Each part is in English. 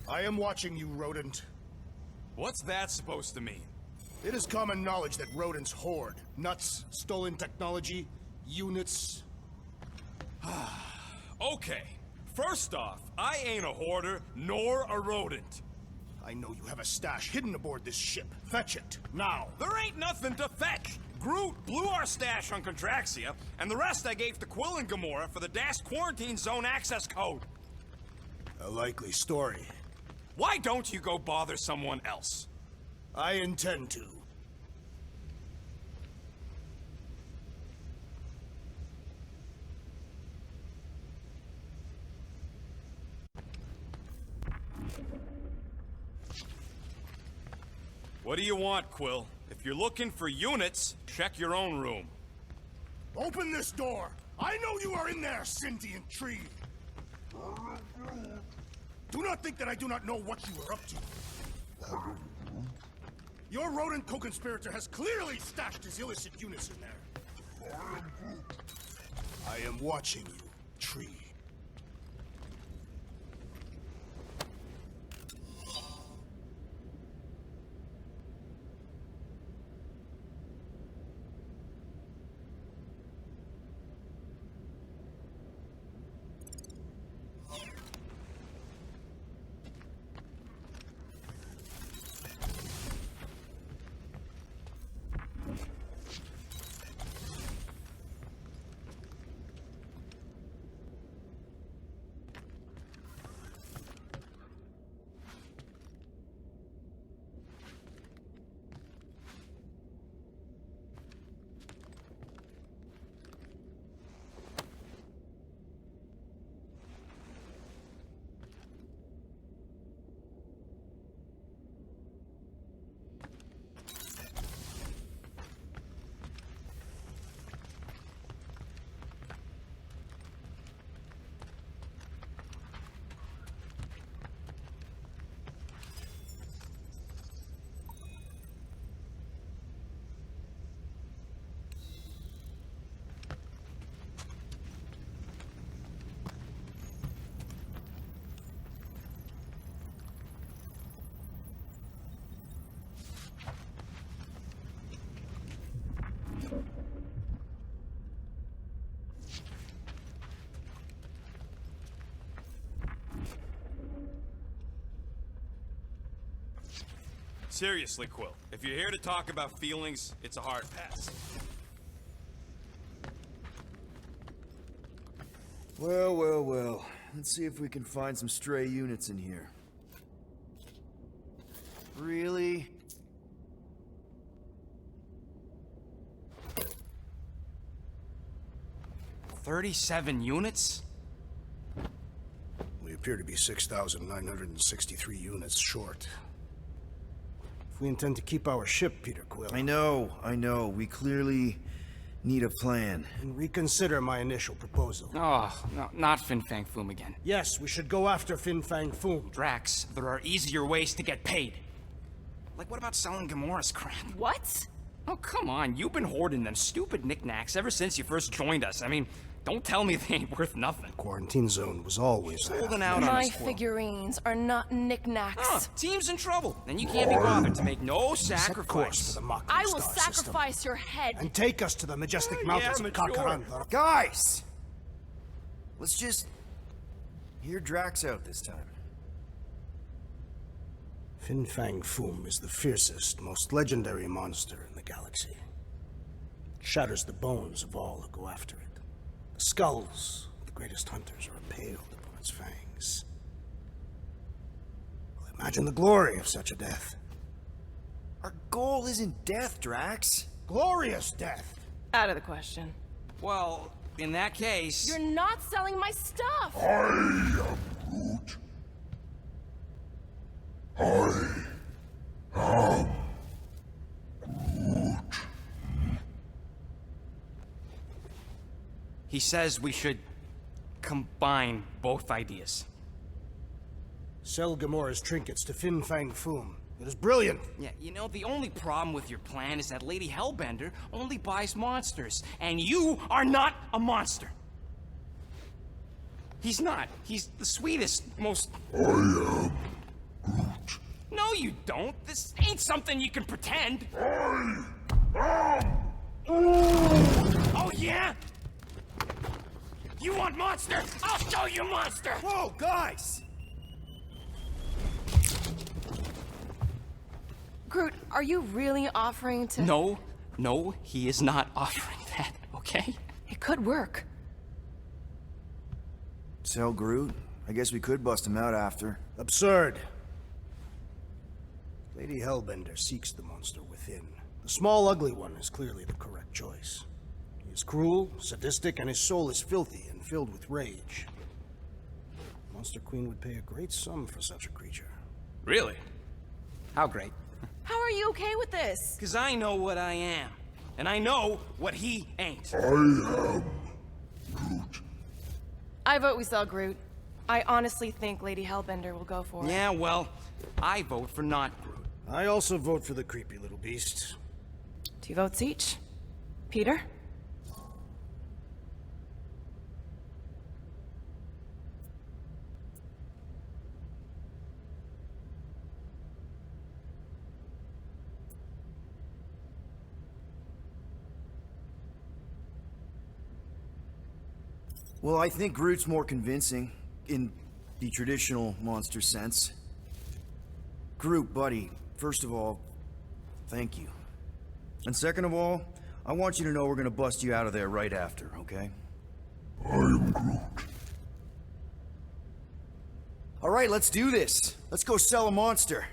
I am watching you, rodent. What's that supposed to mean? It is common knowledge that rodents hoard nuts, stolen technology, units. Okay. First off, I ain't a hoarder nor a rodent. I know you have a stash hidden aboard this ship. Fetch it, now. There ain't nothing to fetch. Groot blew our stash on Contraxia, and the rest I gave to Quill and Gamora for the dash quarantine zone access code. A likely story. Why don't you go bother someone else? I intend to. What do you want, Quill? If you're looking for units, check your own room. Open this door! I know you are in there, sentient tree! Do not think that I do not know what you are up to. Your rodent co-conspirator has clearly stashed his illicit units in there. I am watching you, tree. Seriously, Quill, if you're here to talk about feelings, it's a hard pass. Well. Let's see if we can find some stray units in here. Really? $37 units? We appear to be 6,963 units short. If we intend to keep our ship, Peter Quill... I know. We clearly need a plan. And reconsider my initial proposal. Oh, no, not Fin Fang Foom again. Yes, we should go after Fin Fang Foom. Drax, there are easier ways to get paid. Like, what about selling Gamora's crap? What? Oh, come on. You've been hoarding them stupid knickknacks ever since you first joined us. I mean, don't tell me they ain't worth nothing. Quarantine zone was always holding out on My us, Quill. figurines are not knickknacks. Team's in trouble, and you can't be bothered to make no Set course sacrifice. for the Mockery I will Star sacrifice system, your head. and take us to the majestic mountains of mature. Kakaranda. Guys! Let's just hear Drax out this time. Fin Fang Foom is the fiercest, most legendary monster in the galaxy. It shatters the bones of all who go after it. The skulls of the greatest hunters are impaled upon its fangs. Well, imagine the glory of such a death. Our goal isn't death, Drax. Glorious death! Out of the question. Well, in that case... You're not selling my stuff! I am Groot. I am Groot. He says we should combine both ideas. Sell Gamora's trinkets to Fin Fang Foom. It is brilliant! Yeah, you know, the only problem with your plan is that Lady Hellbender only buys monsters, and you are not a monster. He's not. He's the sweetest, most... I am you don't. This ain't something you can pretend. Oh, yeah? You want monster? I'll show you monster! Whoa, guys! Groot, are you really offering to... No, he is not offering that, okay? It could work. So, Groot, I guess we could bust him out after. Absurd. Lady Hellbender seeks the monster within. The small, ugly one is clearly the correct choice. He is cruel, sadistic, and his soul is filthy and filled with rage. Monster Queen would pay a great sum for such a creature. Really? How great? How are you okay with this? Because I know what I am. And I know what he ain't. I am Groot. I vote we sell Groot. I honestly think Lady Hellbender will go for it. Yeah, well, I vote for not Groot. I also vote for the creepy little beast. 2 votes each. Peter? Well, I think Groot's more convincing, in the traditional monster sense. Groot, buddy, first of all, thank you. And second of all, I want you to know we're gonna bust you out of there right after, okay? I am Groot. Alright, let's do this. Let's go sell a monster.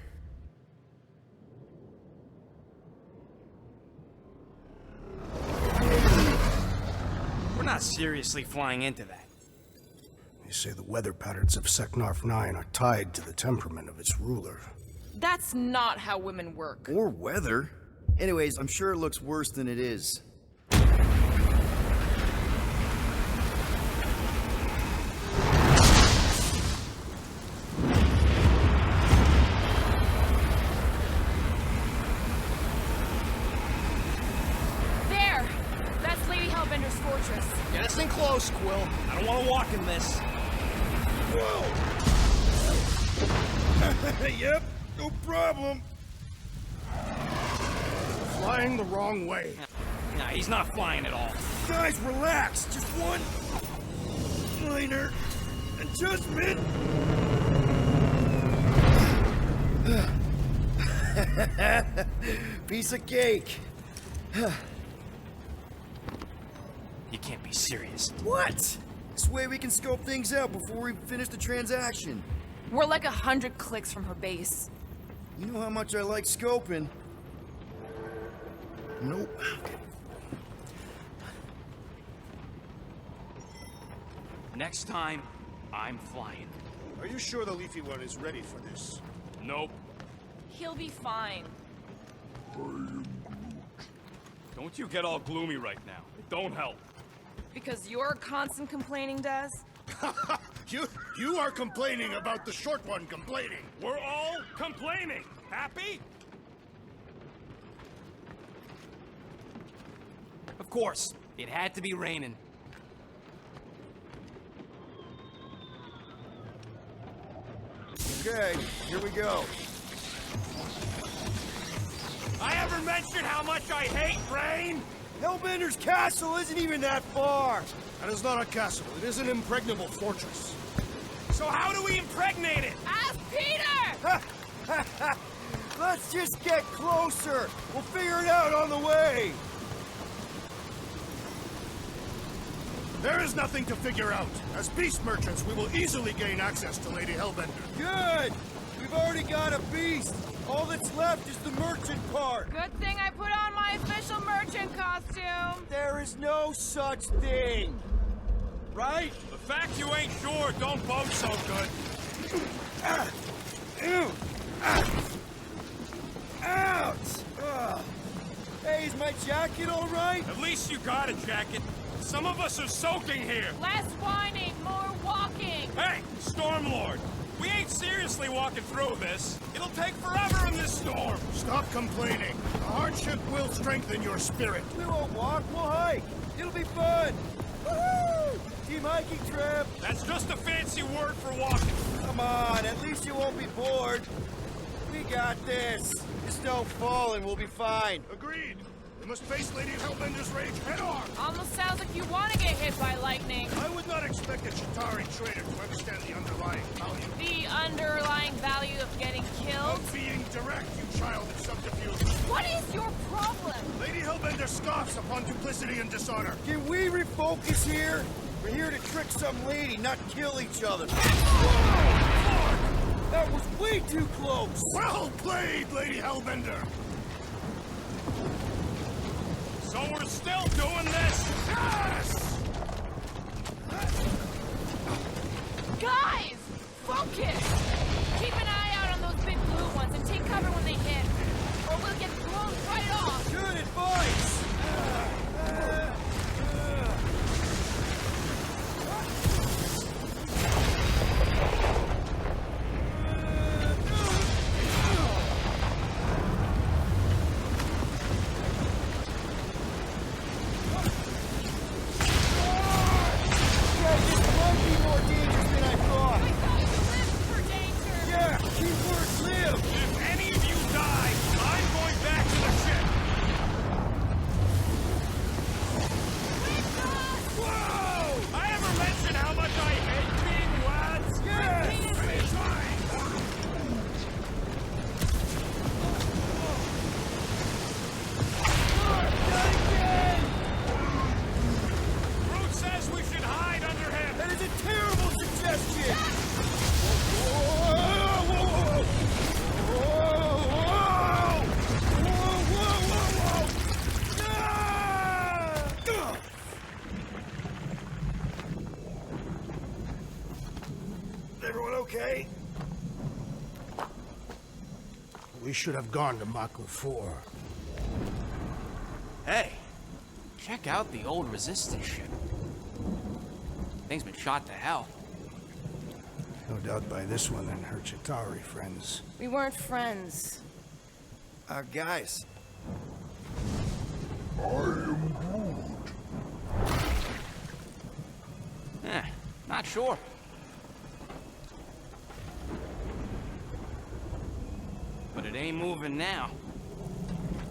We're not seriously flying into that. They say the weather patterns of Seknarf 9 are tied to the temperament of its ruler. That's not how women work. Or weather. Anyways, I'm sure it looks worse than it is. There! That's Lady Hellbender's fortress. Get us in close, Quill. I don't want to walk in this. Yep, no problem. Flying the wrong way. Nah, he's not flying at all. Guys, relax. Just one minor adjustment. Piece of cake. You can't be serious. What? This way we can scope things out before we finish the transaction. We're like 100 clicks from her base. You know how much I like scoping. Nope. Next time, I'm flying. Are you sure the leafy one is ready for this? Nope. He'll be fine. Don't you get all gloomy right now. It don't help. Because you're constant complaining, Des? You are complaining about the short one complaining. We're all complaining. Happy? Of course, it had to be raining. Okay, here we go. I ever mentioned how much I hate rain? Hellbender's castle isn't even that far. That is not a castle. It is an impregnable fortress. So how do we impregnate it? Ask Peter! Let's just get closer. We'll figure it out on the way. There is nothing to figure out. As beast merchants, we will easily gain access to Lady Hellbender. Good. We've already got a beast. All that's left is the merchant part. Good thing I put on my official merchant costume. There is no such thing. Right? The fact you ain't sure don't bode so good. Ouch! Hey, is my jacket all right? At least you got a jacket. Some of us are soaking here. Less whining, more walking. Hey, Stormlord. We ain't seriously walking through this. It'll take forever in this storm. Stop complaining. The hardship will strengthen your spirit. We won't walk, we'll hike. It'll be fun. Woohoo! Team hiking trip. That's just a fancy word for walking. Come on, at least you won't be bored. We got this. Just don't fall and we'll be fine. Agreed. We must face Lady Hellbender's rage head on. Almost sounds like you want to get hit by lightning. I would not expect a Chitauri trader to understand the underlying value The underlying value of getting killed? of being direct, you child of subterfuge. What is your problem? Lady Hellbender scoffs upon duplicity and dishonor. Can we refocus here? We're here to trick some lady, not kill each other. That was way too close! Well played, Lady Hellbender. So we're still doing this? Yes! Guys! Focus! Keep an eye out on those big blue ones and take cover when they hit. Or we'll get blown right off! Good advice! If any of you die, I'm going back to the ship. Whoa! I ever mention how much I hate being lads? Yes! Anytime! Groot says we should hide under him. That is a terrible suggestion! Everyone okay? We should have gone to Mako 4. Hey, check out the old Resistance ship. Thing's been shot to hell. No doubt by this one and her Chitauri friends. We weren't friends. Guys. I am Groot. Not sure. But it ain't moving now.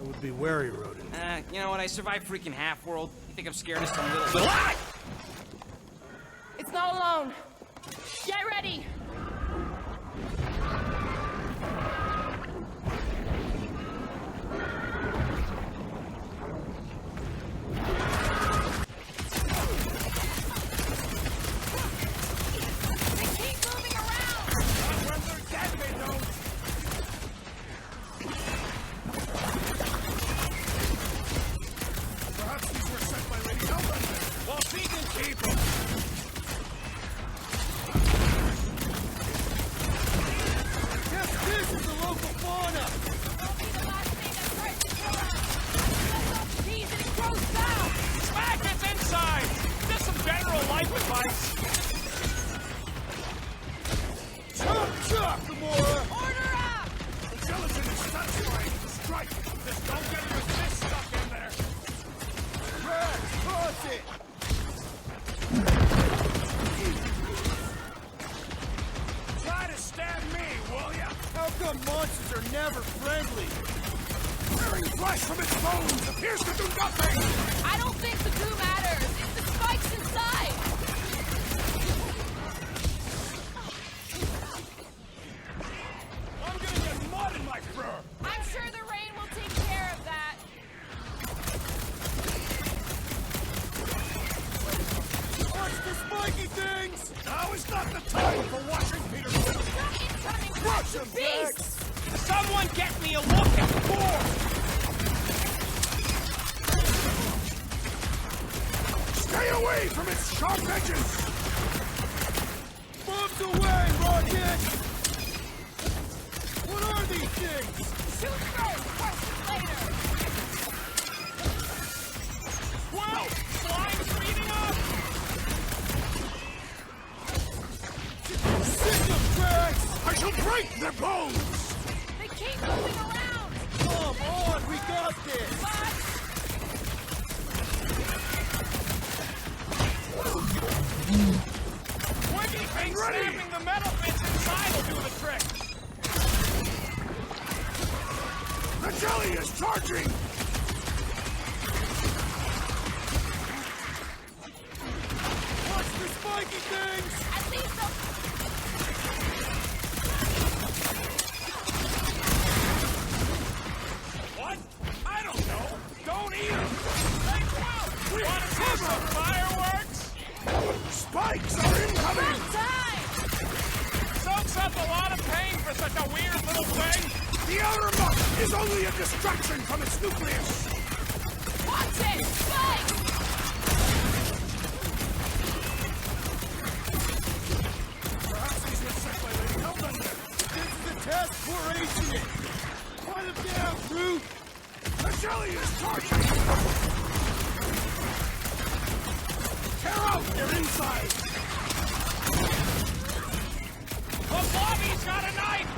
I would be wary, Rodin. You know what? I survived freaking Half-World. You think I'm scared of some little... Ah! It's not alone. Get ready! They keep moving around! When they're dead, they don't. Perhaps these were sent by Lady Hellbender. Well, she can keep them. Yes, this is the local fauna! Don't be the last thing that tries to kill us! Let off these and it grows down! Smack its inside. Just some general life advice. Chop, chop, Gamora! Order up! The gelatin is satisfying. Strike! Just don't get your fist stuck in there. Rex, toss it! Try to stab me, will ya? How come monsters are never friendly? Tearing flesh from its bones appears to do nothing! I don't think the goo matters. It's the spikes inside. I'm gonna get mud in my fur. I'm sure the rain will take care of that. Watch the spiky things! Now is not the time for watching Peter Quill. Incoming Crush 'em, beasts! Someone get me a look at Thor. Stay away from its sharp edges! Bombs away, Rocket! What are these things? Shoot first, question later. Wow, flying speeding up. Sick of cracks! I shall break their bones! They keep moving around. Come on, we got this! But Wiggy thinks snapping the metal bits inside will do the trick. jelly is charging! Watch the spiky things! At least the... What? I don't know. Don't eat them. Hey, Quill! Want to see some fireworks? Spikes are incoming! time! Soaks up a lot of pain for such a weird little thing. The outer muck is only a distraction from its nucleus! Watch it! Spike! Perhaps these were set by Lady Hellbender. This is a test for aging it! Quiet him down, Groot! The jelly is charging! Tear out their inside! The Blobby's got a knife!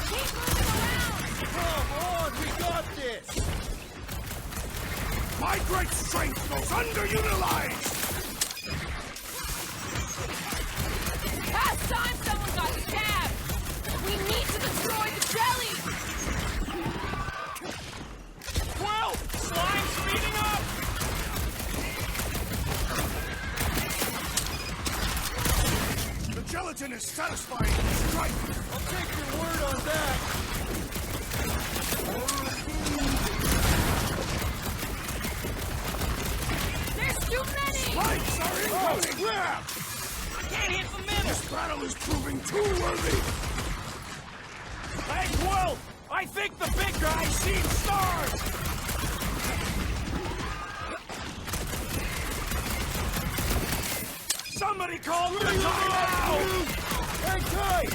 Keep moving around! Come on, we got this! My great strength goes underutilized! Past time someone got stabbed! We need to destroy the jelly! Quill! Slime speeding up! The gelatin is satisfying the strike! I'll take your word on that! There's too many! Spikes are incoming! Crap! I can't hit the middle! This battle is proving too worthy! Hey, Quill! I think the big guy's seen stars! Somebody call the timeout! Hang tight!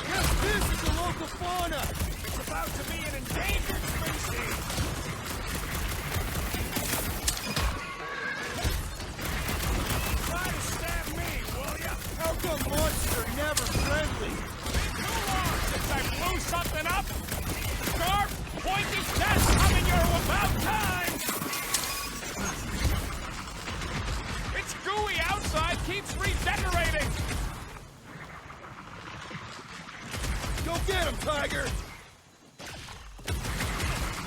Guess this is the local fauna! It's about to be an endangered species! Try to stab me, will ya? How come monsters are never friendly? Too long since I blew something up! Sharp, pointy test coming your about time! It's gooey outside, keeps redecorating! Go get him, Tiger!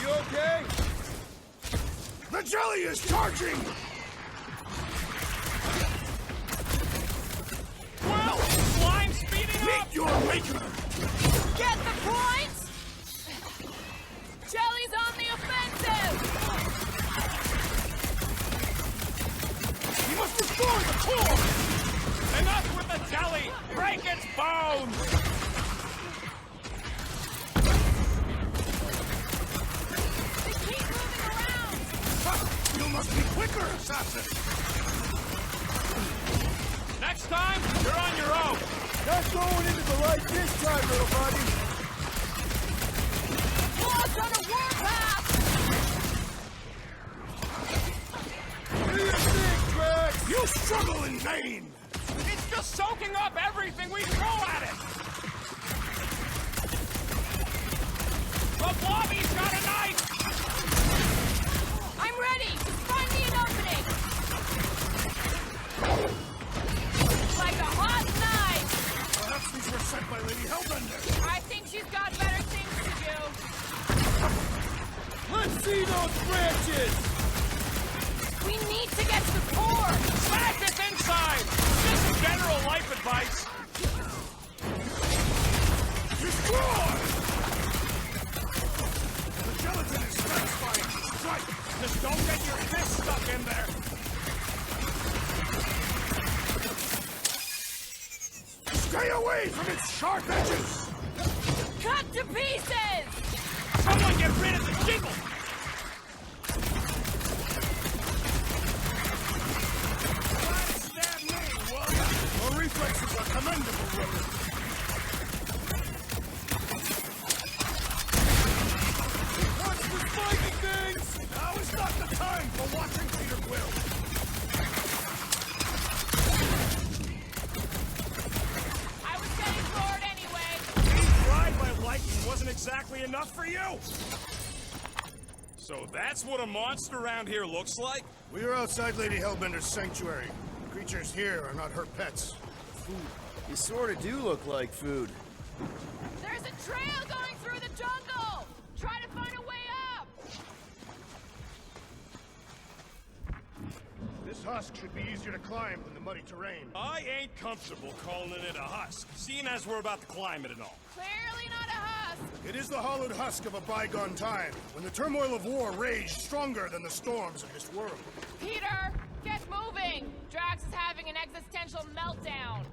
You okay? The jelly is charging! Well, slime speeding up! Meet your maker! Get the point? Jelly's on the offensive! He must destroy the core! Enough with the jelly! Break its bones! They keep moving around! Ha! You must be quicker, assassin! Next time, you're on your own! Not going into the light this time, little buddy! Claw's on a warpath! Do your thing, Drax! You struggle in vain! It's just soaking up everything we throw at it! The Blobby's got a knife! I'm ready! Just find me an opening! Like a hot knife! Perhaps these were sent by Lady Hellbender. I think she's got better things to do. Let's see those branches! We need to get to the core! Smash its inside! Just general life advice! Destroy! The gelatin is satisfying the strike! Just don't get your fist stuck in there! Stay away from its sharp edges! Cut to pieces! Someone get rid of the jiggle! Try to stab me, will ya? Your reflexes are commendable, Roland. Watch the spiky things! Now is not the time for watching Peter Quill. I was getting bored anyway. Being fried by lightning wasn't exactly enough for you! So that's what a monster around here looks like? We are outside Lady Hellbender's sanctuary. Creatures here are not her pets. Food. You sort of do look like food. There's a trail going through the jungle! Try to find a way up! This husk should be easier to climb than the muddy terrain. I ain't comfortable calling it a husk, seeing as we're about to climb it and all. Clearly not a husk! It is the hollowed husk of a bygone time, when the turmoil of war raged stronger than the storms of this world. Peter, get moving! Drax is having an existential meltdown.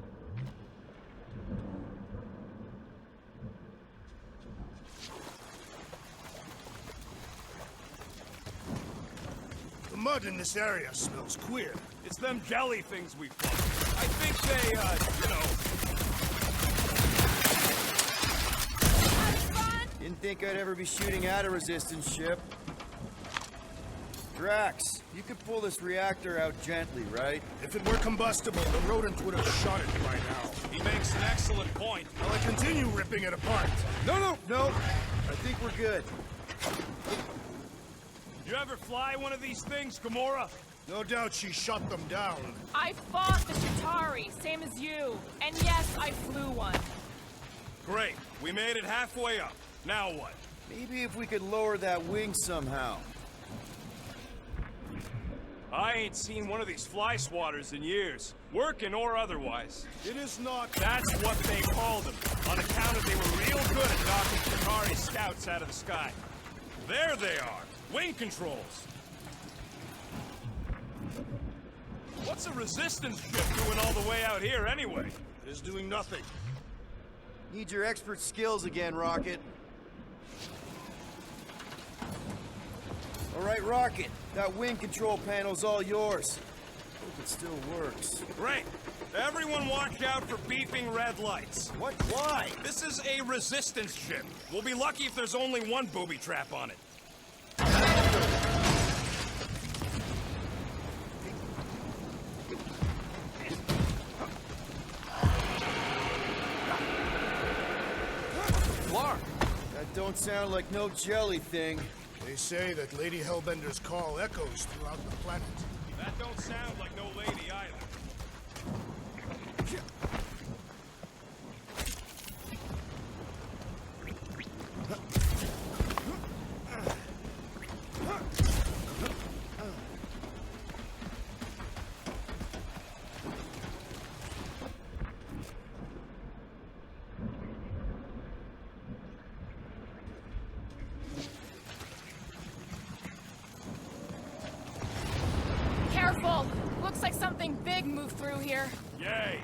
The mud in this area smells queer. It's them jelly things we fought. I think they, you know... Fun? Didn't think I'd ever be shooting at a resistance ship. Drax, you could pull this reactor out gently, right? If it were combustible, the rodent would have shot it by now. He makes an excellent point. Will I continue ripping it apart? No. I think we're good. You ever fly one of these things, Gamora? No doubt she shot them down. I fought the Chitauri, same as you. And yes, I flew one. Great. We made it halfway up. Now what? Maybe if we could lower that wing somehow. I ain't seen one of these fly swatters in years, working or otherwise. It is not. That's what they called them, on account of they were real good at knocking Chitauri scouts out of the sky. There they are, wing controls. What's a resistance ship doing all the way out here anyway? It is doing nothing. Need your expert skills again, Rocket. All right, Rocket. That wing control panel's all yours. Hope it still works. Great. Everyone watch out for beeping red lights. What? Why? This is a resistance ship. We'll be lucky if there's only one booby trap on it. Clark! That don't sound like no jelly thing. They say that Lady Hellbender's call echoes throughout the planet. That don't sound like no lady either. Careful! Looks like something big moved through here. Yay!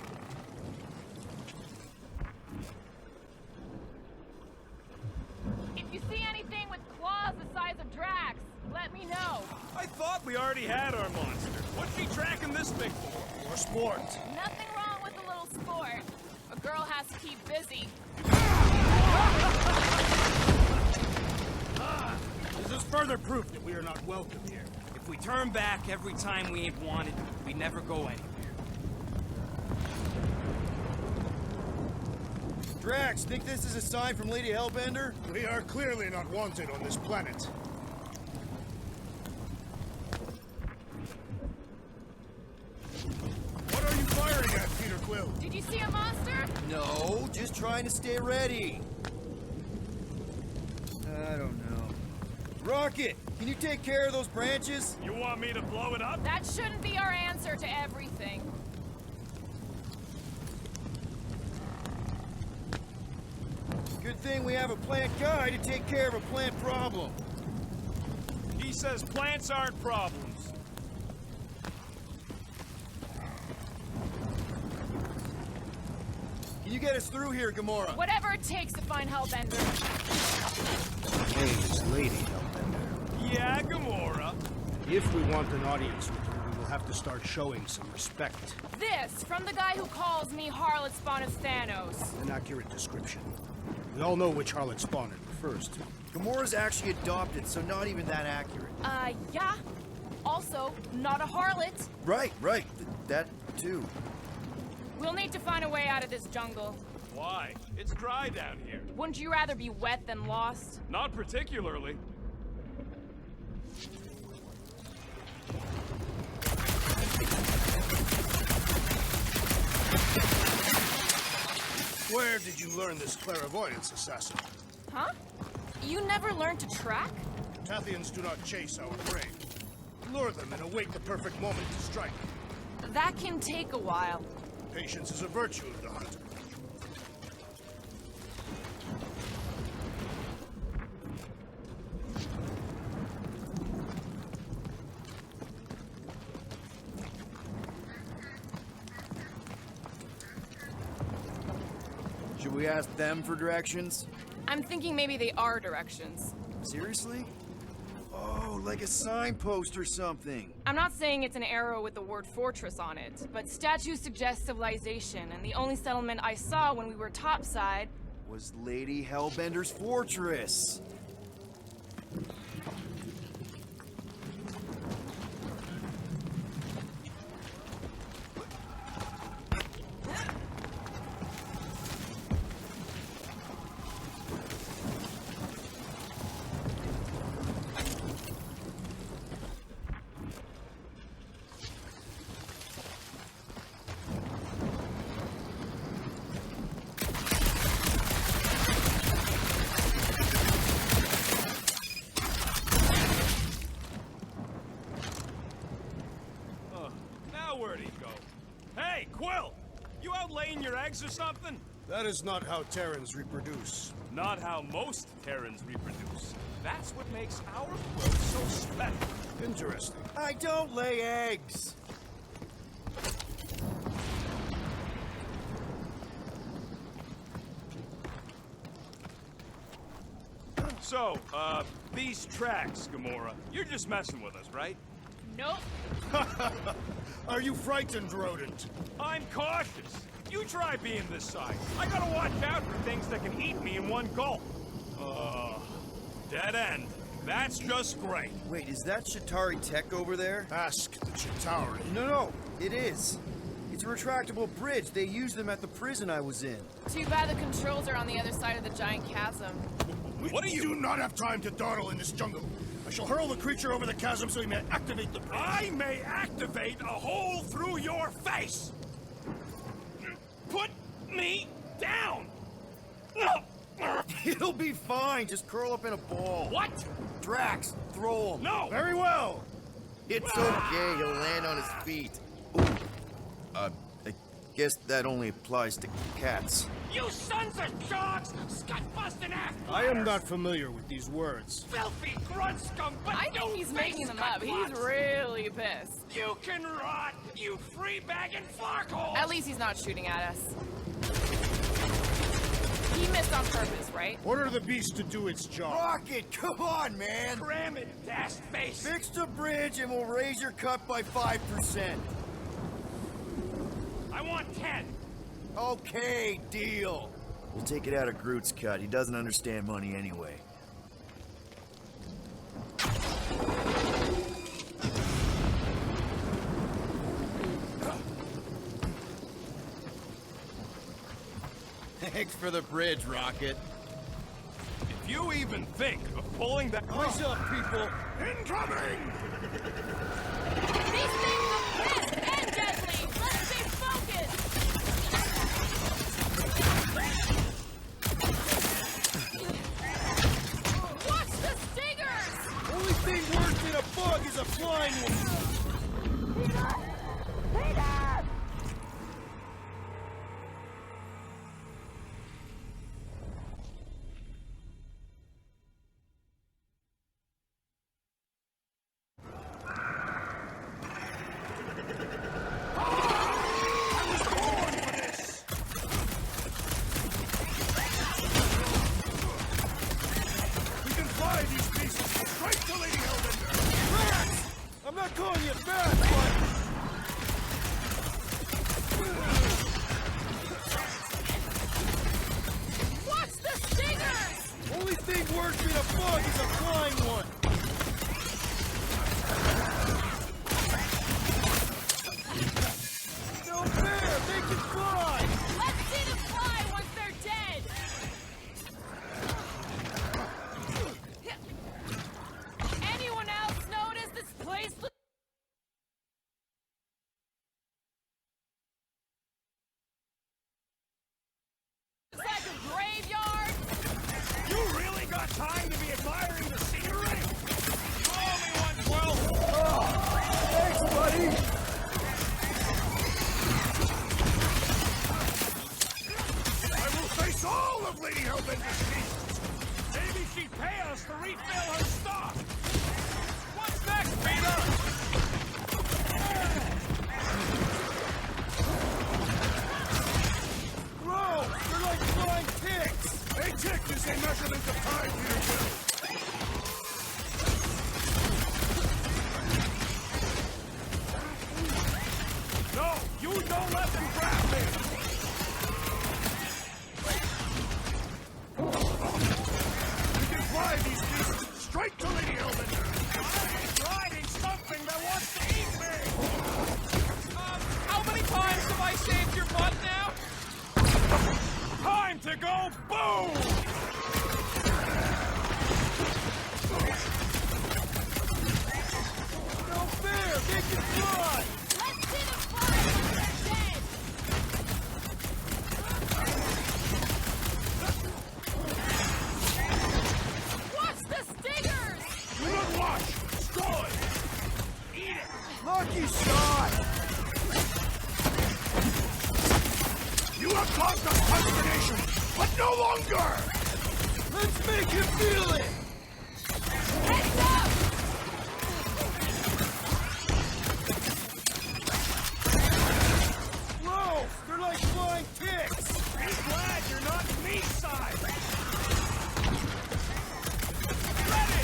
If you see anything with claws the size of Drax, let me know. I thought we already had our monster. What's she tracking this thing for? For sport. Nothing wrong with a little sport. A girl has to keep busy. This is further proof that we are not welcome here. If we turn back every time we ain't wanted, we never go anywhere. Drax, think this is a sign from Lady Hellbender? We are clearly not wanted on this planet. What are you firing at, Peter Quill? Did you see a monster? No, just trying to stay ready. I don't know. Rocket, can you take care of those branches? You want me to blow it up? That shouldn't be our answer to everything. Good thing we have a plant guy to take care of a plant problem. He says plants aren't problems. Can you get us through here, Gamora? Whatever it takes to find Hellbender. Name is Lady Hellbender. Yeah, Gamora. If we want an audience with her, we will have to start showing some respect. This, from the guy who calls me Harlot Spawn of Thanos. An accurate description. We all know which harlot spawn it refers to. Gamora's actually adopted, so not even that accurate. Yeah. Also, not a harlot. Right. That too. We'll need to find a way out of this jungle. Why? It's dry down here. Wouldn't you rather be wet than lost? Not particularly. Where did you learn this clairvoyance, assassin? Huh? You never learned to track? Tathians do not chase our prey. Lure them and await the perfect moment to strike. That can take a while. Patience is a virtue of the hunt. Should we ask them for directions? I'm thinking maybe they are directions. Seriously? Oh, like a signpost or something. I'm not saying it's an arrow with the word fortress on it, but statues suggest civilization, and the only settlement I saw when we were topside Was Lady Hellbender's fortress. Now where'd he go? Hey, Quill! You out laying your eggs or something? That is not how Terrans reproduce. Not how most Terrans reproduce. That's what makes our Quill so special. Interesting. I don't lay eggs. So, these tracks, Gamora, you're just messing with us, right? Nope. Are you frightened, rodent? I'm cautious. You try being this size. I gotta watch out for things that can eat me in one gulp. Dead end. That's just great. Wait, is that Shatari tech over there? Ask the Chitauri. No, it is. It's a retractable bridge. They used them at the prison I was in. Too bad the controls are on the other side of the giant chasm. What are you- do not have time to dawdle in this jungle. I shall hurl the creature over the chasm so he may activate the bridge. I may activate a hole through your face! Put me down! It'll be fine. Just curl up in a ball. What? Drax, throw him. No! Very well. It's okay. He'll land on his feet. Ooh. I guess that only applies to cats. You sons of dogs! Scut-busting ass! I am not familiar with these words. Filthy grunt scum! But I think he's making them up. He's really pissed. You can rot, you free-bagging flarkhole! At least he's not shooting at us. He missed on purpose, right? Order the beast to do its job. Rocket, come on, man. Cram it, ass face! Fix the bridge and we'll raise your cut by 5%. I want 10. Okay, deal. We'll take it out of Groot's cut. He doesn't understand money anyway. Thanks for the bridge, Rocket. If you even think of pulling that... Eyes up, people. Incoming! These things are pissed and deadly! Let's stay focused! Watch the stingers! Only thing worse than a bug is a flying one. We can fly these beasts straight to Lady Hellbender. Rats! I'm not calling you fast, but... Watch the stingers! Only thing worse than a bug is a flying one. No fair! They can fly! Let's see them fly once they're dead! Anyone else notice this place looks Don't let them grab me! We can fly these beasts straight to Lady Hellbender! I'm riding something that wants to eat me! How many times have I saved your butt now? Time to go boom! No fair! They can fly! Let's see them fly when they're dead! Watch the stingers! Do not watch! Destroy! Eat it! Lucky shot! You have caused us consternation, but no longer! Let's make him feel it! Heads up! Whoa! They're like flying pigs! Be glad you're not meat side! Ready!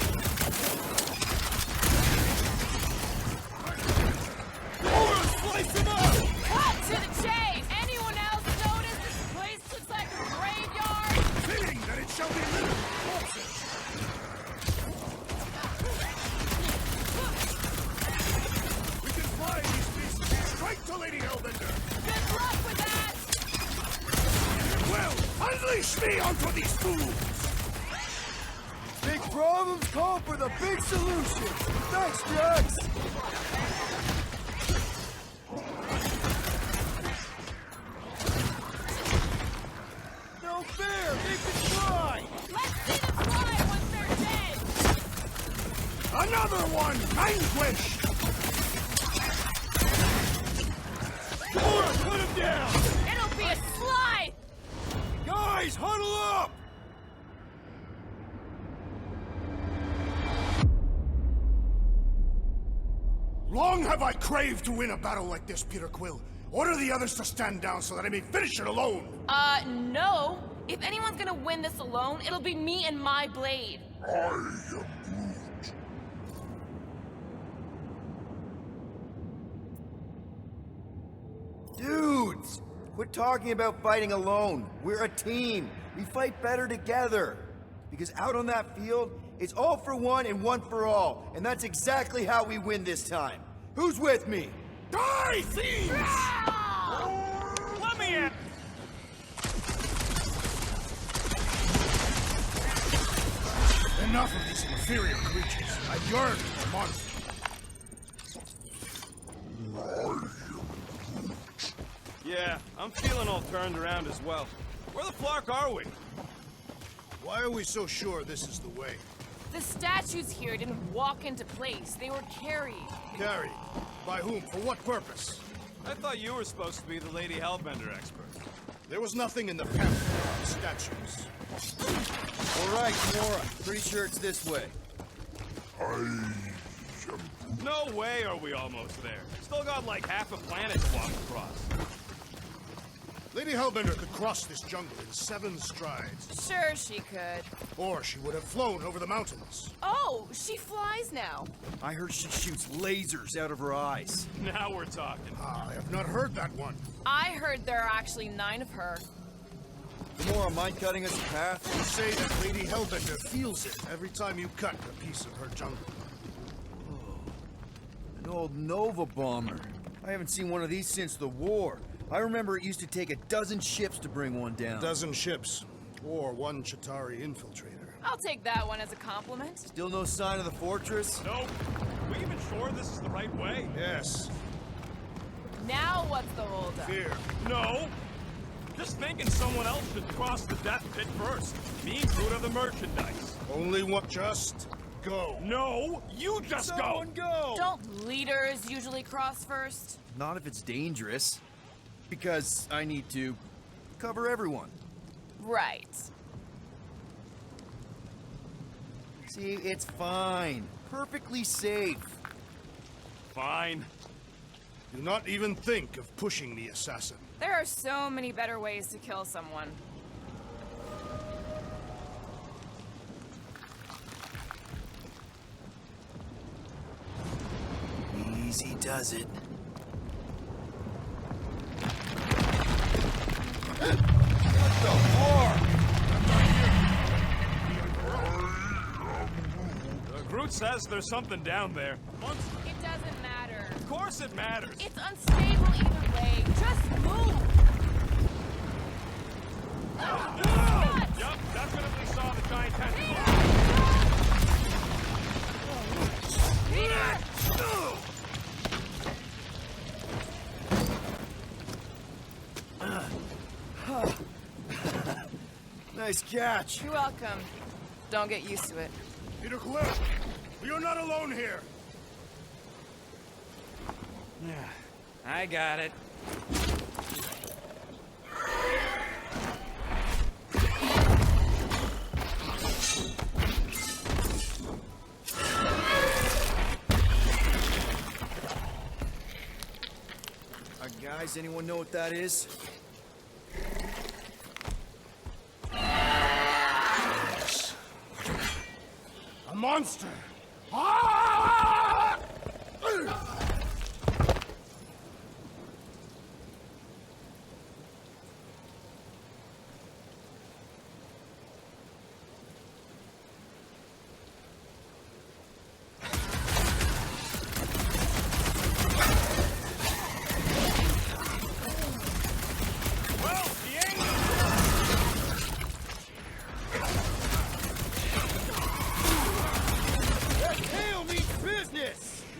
Laura, slice him up! Cut to the chase! Anyone else notice this place looks like a graveyard? Fitting that it shall be littered with corpses! We can fly these beasts straight to Lady Hellbender! Good luck with that! Well, unleash me onto these fools! Big problems call for the big solution! Thanks, Jax! No fair! They can fly! Let's see them fly once they're dead! Another one! Vanquish! Laura, put him down! It'll be a slide! Guys, huddle up! Long have I craved to win a battle like this, Peter Quill. Order the others to stand down so that I may finish it alone. No. If anyone's gonna win this alone, it'll be me and my blade. I am Groot. Dudes! Quit talking about fighting alone. We're a team. We fight better together. Because out on that field, it's all for one and one for all. And that's exactly how we win this time. Who's with me? Die, thieves! Let me in! Enough of these inferior creatures. I yearn for monsters. Yeah, I'm feeling all turned around as well. Where the flark are we? Why are we so sure this is the way? The statues here didn't walk into place. They were carried. Carried. By whom? For what purpose? I thought you were supposed to be the Lady Hellbender expert. There was nothing in the pantheon of statues. All right, Nora. Pretty sure it's this way. I am No way are we almost there. Still got like half a planet to walk across. Lady Hellbender could cross this jungle in 7 strides. Sure she could. Or she would have flown over the mountains. Oh, she flies now. I heard she shoots lasers out of her eyes. Now we're talking. I have not heard that one. I heard there are actually 9 of her. Nora, mind cutting us a path? You say that Lady Hellbender feels it every time you cut a piece of her jungle. An old Nova bomber. I haven't seen one of these since the war. I remember it used to take a dozen ships to bring one down. A dozen ships. Or 1 Chitauri infiltrator. I'll take that one as a compliment. Still no sign of the fortress? Nope. Are we even sure this is the right way? Yes. Now what's the holdup? Fear. No. Just thinking someone else should cross the death pit first. Me include of the merchandise. Only one. Just go. No, you just Someone go! Don't leaders usually cross first? Not if it's dangerous. Because I need to cover everyone. Right. See, it's fine. Perfectly safe. Fine. Do not even think of pushing the assassin. There are so many better ways to kill someone. Easy does it. says there's something down there. It doesn't matter. Of course it matters. It's unstable either way. Just move. Nuts! Yup, definitely saw the giant tentacle. Peter! Nice catch. You're welcome. Don't get used to it. Peter Quill, you're not alone here. I got it. Guys, anyone know what that is? A monster! Ah!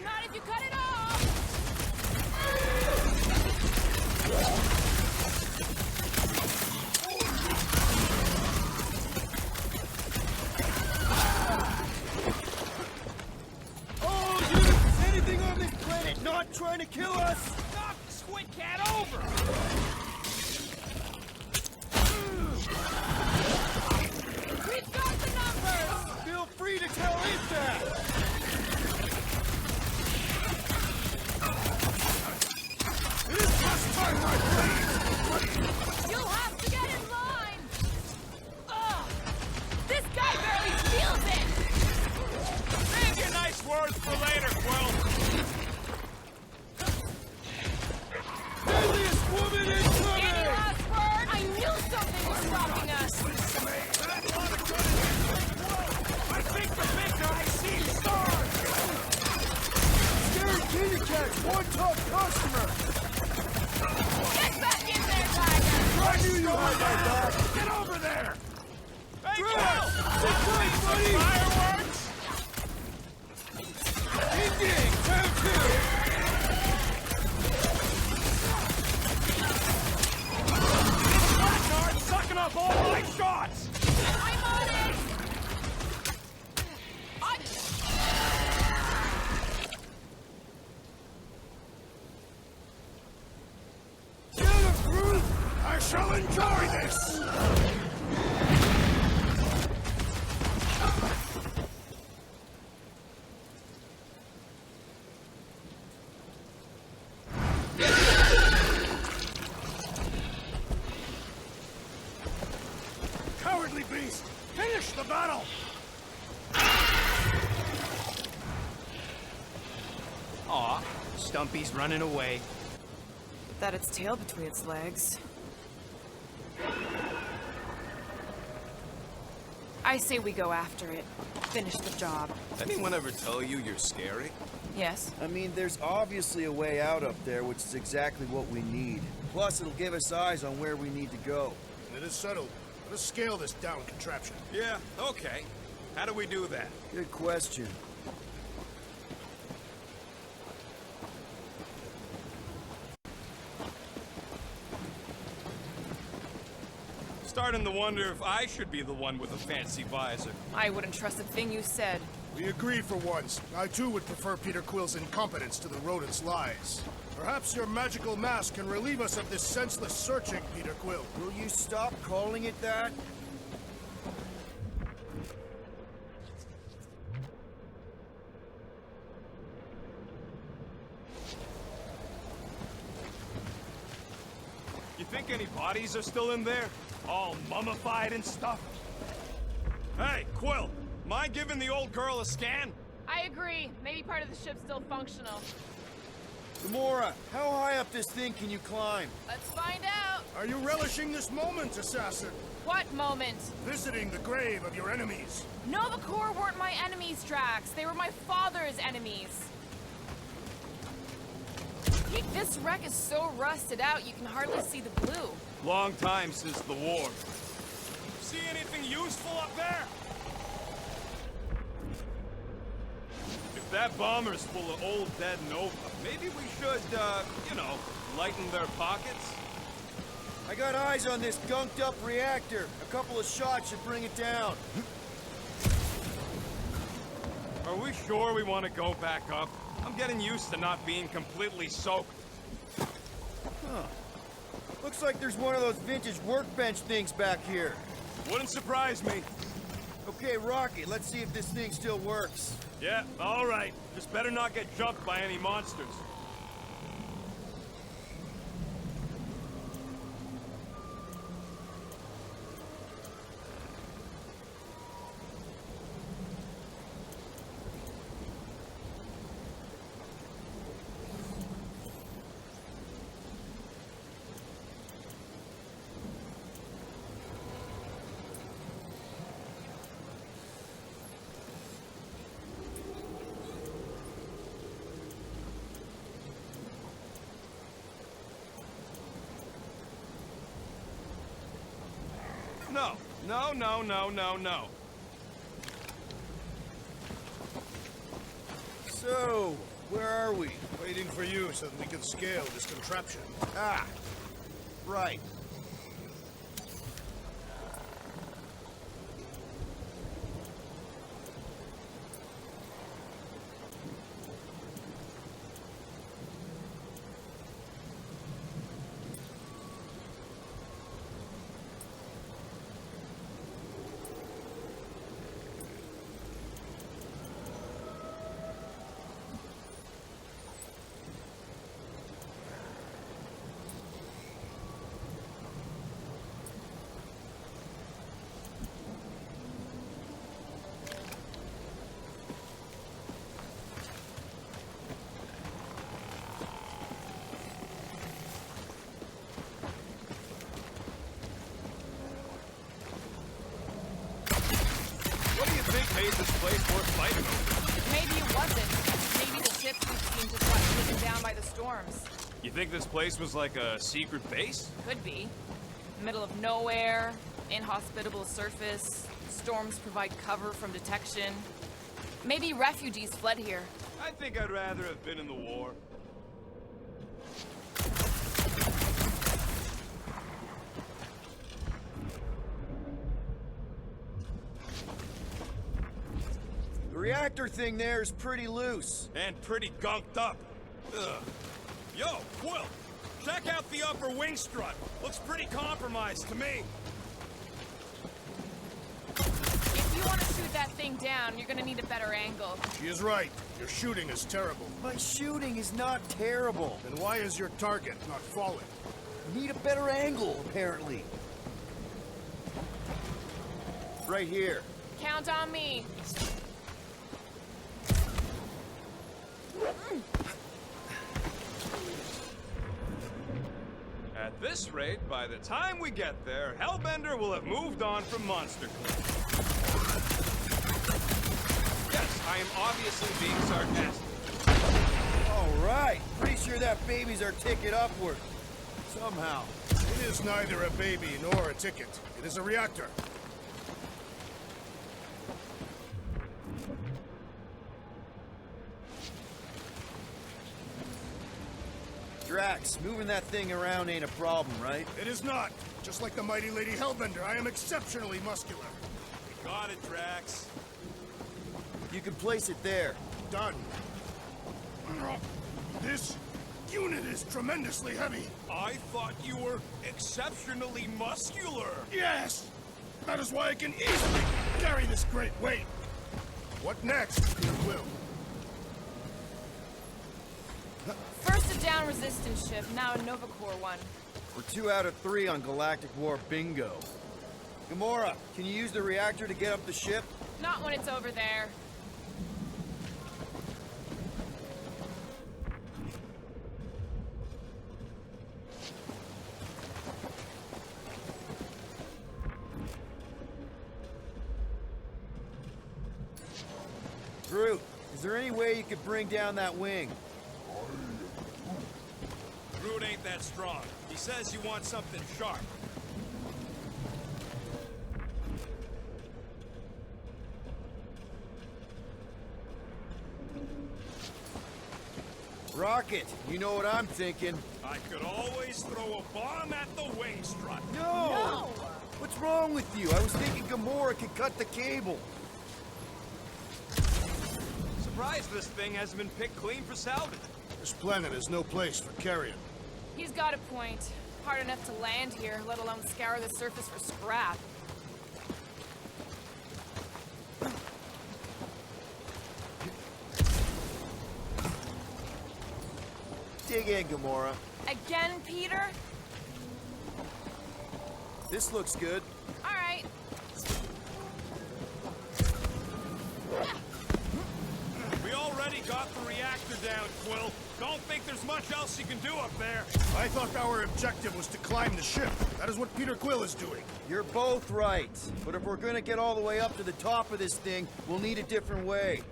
Not if you cut it off! Oh, dude! Is anything on this planet not trying to kill us? Knock the squid cat over! We've got the numbers! Feel free to tell it that! You'll have to get in line! Ugh! This guy barely feels it! Save your nice words for later, Quill. Deadliest woman Any incoming! last word? I knew something was stopping us! I think the big guy sees stars. Scary kitty cat's one top customer! Get back in there, Tiger! I knew you had my back! Get over there. Hey, Drax! Quill! Sit tight, buddy! Fireworks! Ending! Round two! Blackguard sucking up all my shots! I'm on it! I shall enjoy this! Cowardly beast! Finish the battle! Aw, Stumpy's running away. That its tail between its legs. I say we go after it. Finish the job. Anyone ever tell you you're scary? Yes? I mean, there's obviously a way out up there, which is exactly what we need. Plus, it'll give us eyes on where we need to go. It is settled. Let us scale this down contraption. Yeah, okay. How do we do that? Good question. Starting to wonder if I should be the one with a fancy visor. I wouldn't trust a thing you said. We agree for once. I too would prefer Peter Quill's incompetence to the rodent's lies. Perhaps your magical mask can relieve us of this senseless searching, Peter Quill. Will you stop calling it that? You think any bodies are still in there? All mummified and stuff? Hey, Quill, mind giving the old girl a scan? I agree. Maybe part of the ship's still functional. Gamora, how high up this thing can you climb? Let's find out. Are you relishing this moment, assassin? What moment? Visiting the grave of your enemies. Nova Corps weren't my enemies, Drax. They were my father's enemies. This wreck is so rusted out you can hardly see the blue. Long time since the war. See anything useful up there? If that bomber's full of old dead Nova, maybe we should, you know, lighten their pockets? I got eyes on this gunked up reactor. A couple of shots should bring it down. Are we sure we want to go back up? I'm getting used to not being completely soaked. Huh. Looks like there's one of those vintage workbench things back here. Wouldn't surprise me. Okay, Rocky, let's see if this thing still works. Yeah, all right. Just better not get jumped by any monsters. No. So, where are we? Waiting for you so that we can scale this contraption. Ah, right. What do you think made this place worth fighting over? Maybe it wasn't. Maybe the ships we've seen just got taken down by the storms. You think this place was like a secret base? Could be. Middle of nowhere, inhospitable surface, storms provide cover from detection. Maybe refugees fled here. I think I'd rather have been in the war. The reactor thing there is pretty loose. And pretty gunked up. Ugh. Yo, Quill! Check out the upper wing strut. Looks pretty compromised to me. If you want to shoot that thing down, you're gonna need a better angle. She is right. Your shooting is terrible. My shooting is not terrible. Then why is your target not falling? Need a better angle, apparently. Right here. Count on me. At this rate, by the time we get there, Hellbender will have moved on from Monster Club. Yes, I am obviously being sarcastic. All right. Pretty sure that baby's our ticket upward. Somehow. It is neither a baby nor a ticket. It is a reactor. Drax, moving that thing around ain't a problem, right? It is not. Just like the mighty Lady Hellbender, I am exceptionally muscular. Got it, Drax. You can place it there. Done. This unit is tremendously heavy. I thought you were exceptionally muscular. Yes! That is why I can easily carry this great weight. What next, Peter Quill? First a down resistance ship, now a Nova Corps one. We're 2 out of 3 on Galactic War bingo. Gamora, can you use the reactor to get up the ship? Not when it's over there. there any way you could bring down that wing? Groot ain't that strong. He says you want something sharp. Rocket, you know what I'm thinking. I could always throw a bomb at the wing strut. No! What's wrong with you? I was thinking Gamora could cut the cable. Surprised this thing hasn't been picked clean for salvage. This planet is no place for carrion. He's got a point. Hard enough to land here, let alone scour the surface for scrap. Dig in, Gamora. Again, Peter? This looks good. All right. We already got the reactor down, Quill. Don't think there's much else you can do up there. I thought our objective was to climb the ship. That is what Peter Quill is doing. You're both right. But if we're gonna get all the way up to the top of this thing, we'll need a different way.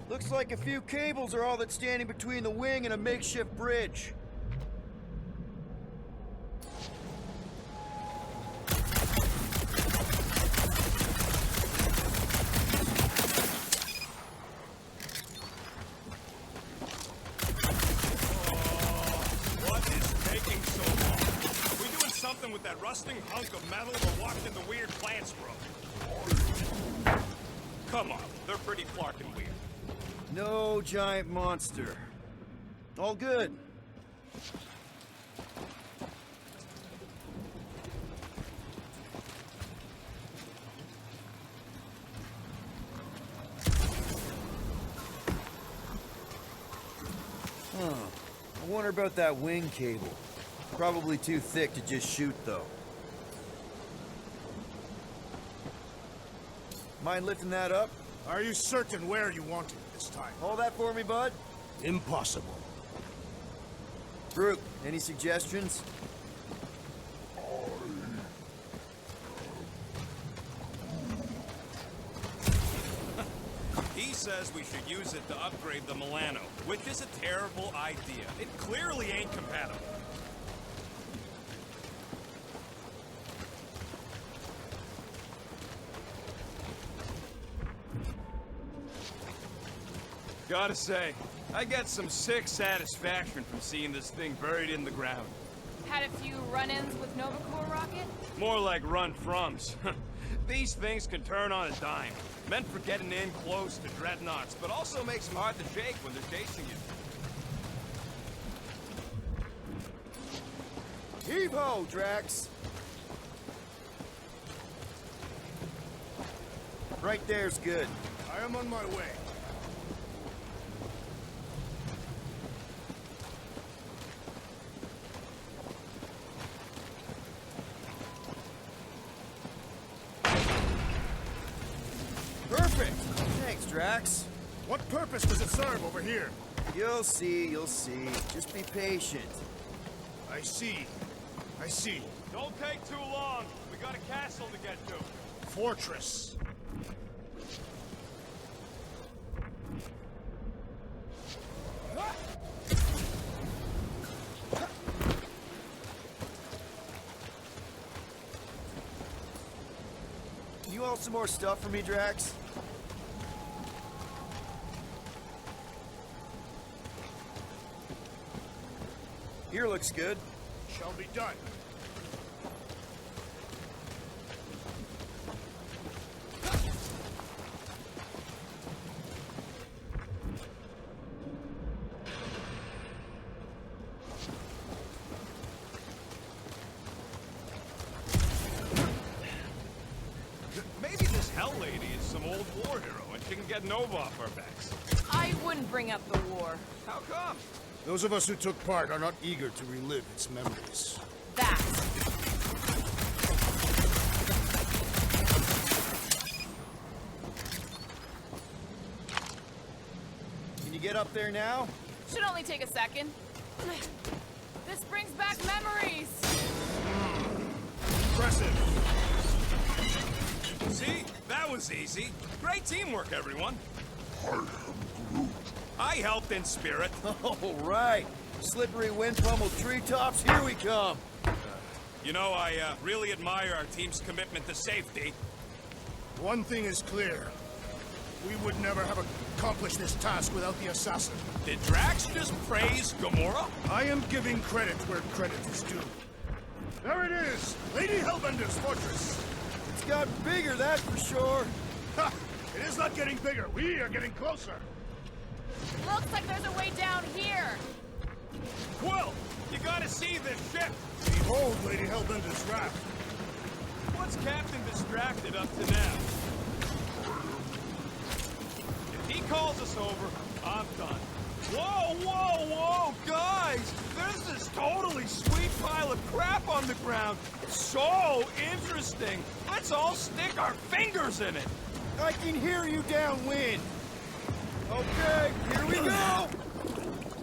Looks like a few cables are all that's standing between the wing and a makeshift bridge. What is taking so long? We doing something with that rusting hunk of metal or watching the weird plants grow? Come on, they're pretty Clarkin weird. No giant monster. All good. I wonder about that wing cable. Probably too thick to just shoot, though. Mind lifting that up? Are you certain where you want it this time? Hold that for me, bud. Impossible. Groot, any suggestions? He says we should use it to upgrade the Milano, which is a terrible idea. It clearly ain't compatible. Gotta say, I get some sick satisfaction from seeing this thing buried in the ground. Had a few run-ins with Nova Corps rocket? More like run-froms. These things can turn on a dime. Meant for getting in close to dreadnoughts, but also makes them hard to shake when they're chasing you. Heave-ho, Drax! Right there's good. I am on my way. Perfect! Thanks, Drax. What purpose does it serve over here? You'll see, you'll see. Just be patient. I see. I see. Don't take too long. We got a castle to get to. Fortress. Can you haul some more stuff for me, Drax? Here looks good. Shall be done. Maybe this Hell Lady is some old war hero and she can get Nova off our backs. I wouldn't bring up the war. How come? Those of us who took part are not eager to relive its memories. That. get up there now? Should only take a second. This brings back memories. Impressive. See? That was easy. Great teamwork, everyone. I am Groot. I helped in spirit. All right. Slippery wind pummeled treetops, here we come. You know, I really admire our team's commitment to safety. One thing is clear. We would never have accomplished this task without the assassin. Did Drax just praise Gamora? I am giving credit where credit is due. There it is! Lady Hellbender's fortress! It's got bigger, that's for sure. Ha! It is not getting bigger. We are getting closer. Looks like there's a way down here. Quill, you gotta see this ship. Behold Lady Hellbender's raft. What's Captain Distracted up to now? If he calls us over, I'm done. Whoa, whoa, whoa, guys! There's this totally sweet pile of crap on the ground. So interesting. Let's all stick our fingers in it. I can hear you downwind. Okay, here we go.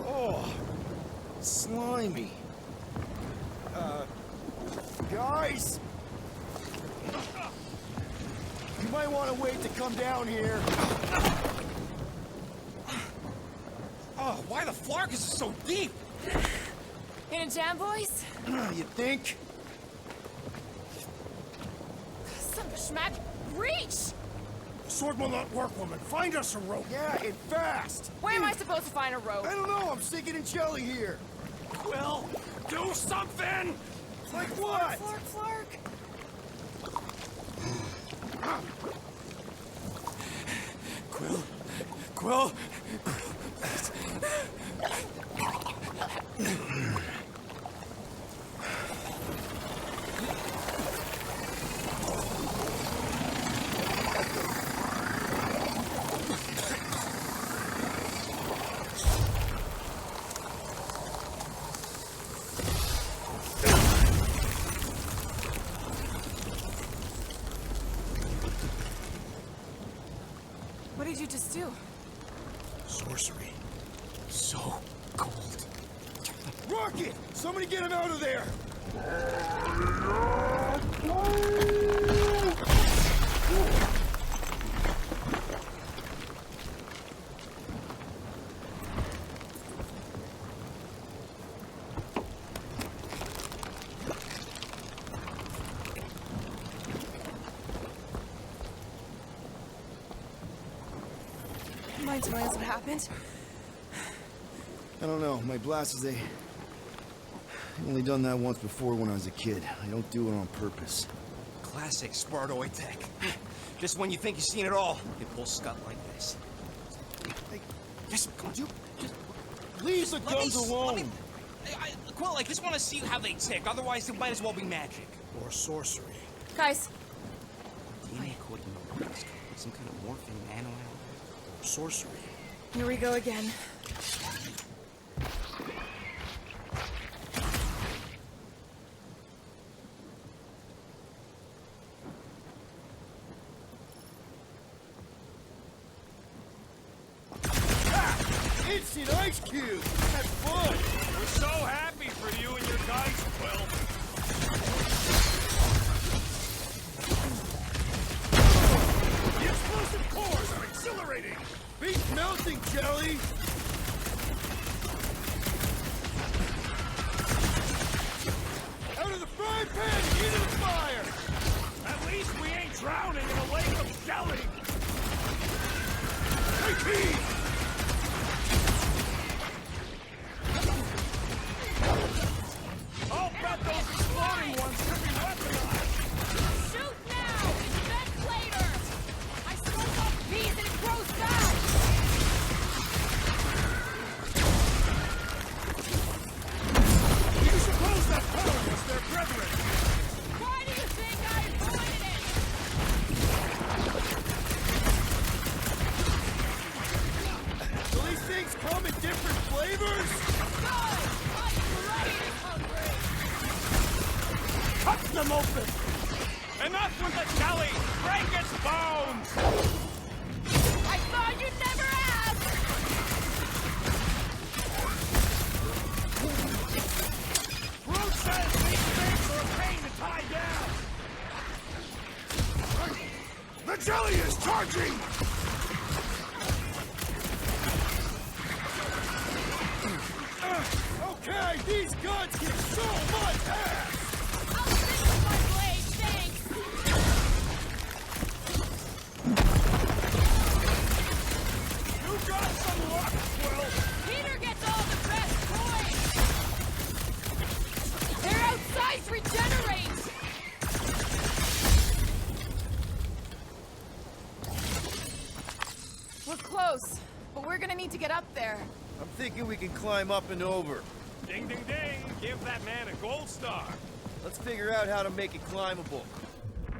Oh, slimy. Guys! You might want to wait to come down here. Oh, why the flark is it so deep? In a jam, boys? You think? Some schmack. Reach! The sword will not work, woman. Find us a rope. Yeah, and fast. Where am I supposed to find a rope? I don't know, I'm sinking in jelly here. Quill, do something! Like what? Flark, Flark. Quill? What did you just do? Sorcery. So cold. Rocket! Somebody get him out of there! Mind telling us what happened? I don't know. My blasters, I've only done that once before when I was a kid. I don't do it on purpose. Classic Spartoid tech. Just when you think you've seen it all, you pull scut like this. Hey, just come on, you. Just Leave the let me guns s- alone! let me- Quill, I just want to see how they tick. Otherwise, it might as well be magic. Or sorcery. Guys, DNA coding the rest. Some kind of morphing nano. Or sorcery. here we go again. Instant ice cube! That's fun! We're so happy for you and your dice, Quill. The explosive cores are exhilarating! Beat melting, jelly! Out of the frying pan and into the fire! At least we ain't drowning in a lake of jelly. AP! I'll bet those exploding ones could be weaponized. Shoot now! Vent later! I smoke off bees and it grows back! Do you suppose that power was their brethren? Why do you think I avoided it? Do these things come in different flavors? Go! I'm bloody hungry! Cut them open. Enough with the jelly. Break its bones. I thought you'd never ask! These guns kick so much ass! I'll stick with my blade, thanks! You got some luck, Quill! Peter gets all the best toys! Their outsides regenerate! We're close, but we're gonna need to get up there. I'm thinking we can climb up and over. Ding, ding, ding! Give that man a gold star! Let's figure out how to make it climbable.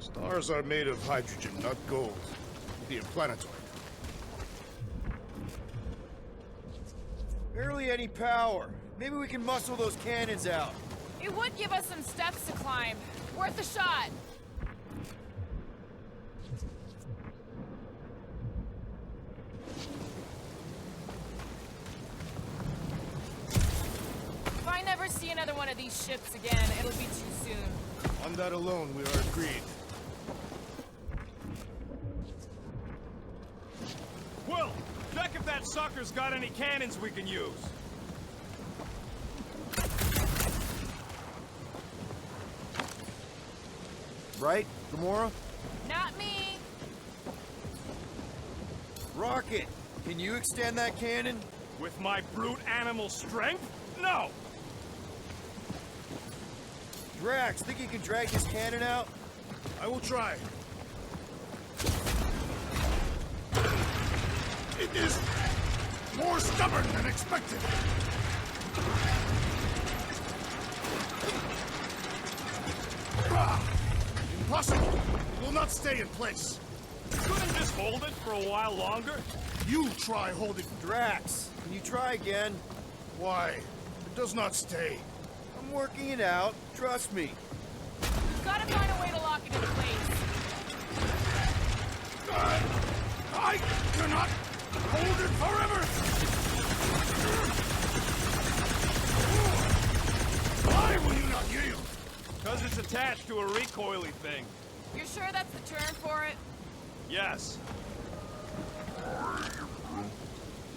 Stars are made of hydrogen, not gold. Be a planetoid. Barely any power. Maybe we can muscle those cannons out. It would give us some steps to climb. Worth a shot. If I never see another one of these ships again, it'll be too soon. On that alone, we are agreed. Quill, check if that sucker's got any cannons we can use. Right, Gamora? Not me. Rocket, can you extend that cannon? With my brute animal strength? No! Drax, think you can drag this cannon out? I will try. It is more stubborn than expected. Impossible! It will not stay in place. Couldn't just hold it for a while longer? You try holding. Drax, can you try again? Why? It does not stay. I'm working it out. Trust me. We've got to find a way to lock it in place. I cannot hold it forever! Why will you not yield? Because it's attached to a recoily thing. You're sure that's the term for it? Yes.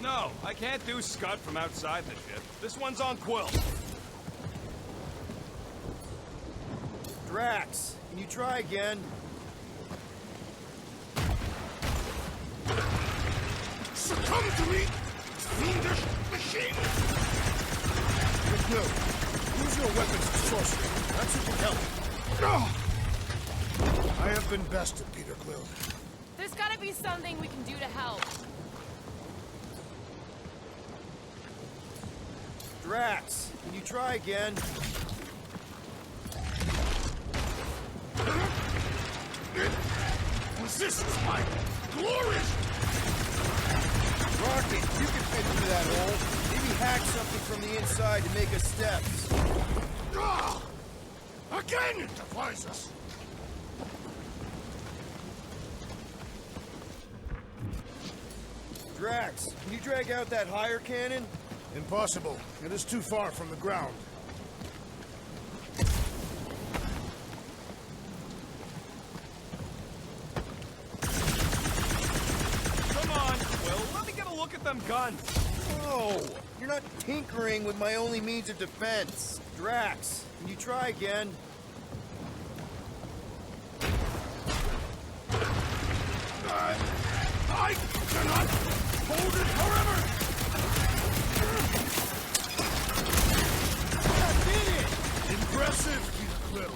No, I can't do Scud from outside the ship. This one's on Quill. Drax, can you try again? Succumb to me, fiendish machine! Quill, use your weapons of sorcery. That should help. No! I have been bested, Peter Quill. There's got to be something we can do to help. Drax, can you try again? It resists my glory! Rocket, you can fit into that hole. Maybe hack something from the inside to make us steps. Again it defies us! Drax, can you drag out that higher cannon? Impossible. It is too far from the ground. Come on, Quill. Let me get a look at them guns. No! You're not tinkering with my only means of defense. Drax, can you try again? I cannot hold it forever! I did it! Impressive, Peter Quill.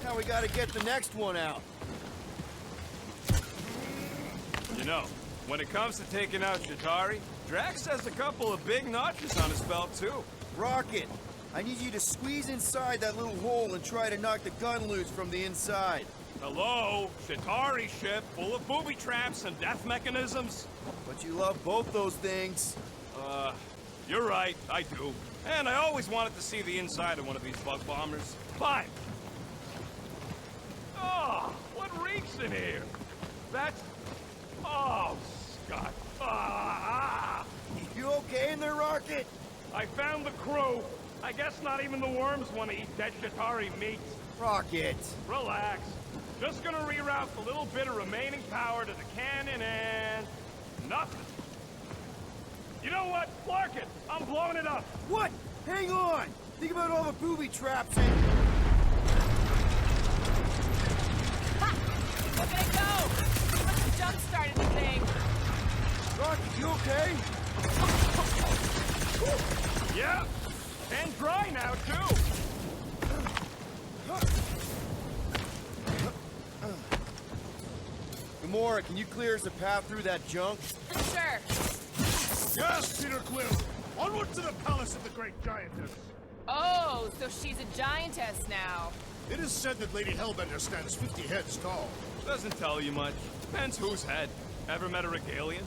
Now we gotta get the next one out. You know, when it comes to taking out Chitauri, Drax has a couple of big notches on his belt, too. Rocket, I need you to squeeze inside that little hole and try to knock the gun loose from the inside. Hello? Chitauri ship full of booby traps and death mechanisms? But you love both those things. You're right, I do. And I always wanted to see the inside of one of these bug bombers. Fine. Oh, what reeks in here? That's... Oh, Scott. Ah! You okay in there, Rocket? I found the crew. I guess not even the worms want to eat dead Chitauri meat. Rocket. Relax. Just gonna reroute the little bit of remaining power to the cannon and... nothing. You know what? Clark it! I'm blowing it up! What? Hang on! Think about all the booby traps and... Ha! Look at it go! He must have jump-started the thing. Rocky, you okay? Yeah, and dry now, too. Gamora, can you clear us a path through that junk? Sure. Yes, Peter Quill! Onward to the palace of the great giantess! Oh, so she's a giantess now. It is said that Lady Hellbender stands 50 heads tall. Doesn't tell you much. Depends whose head. Ever met a regalian?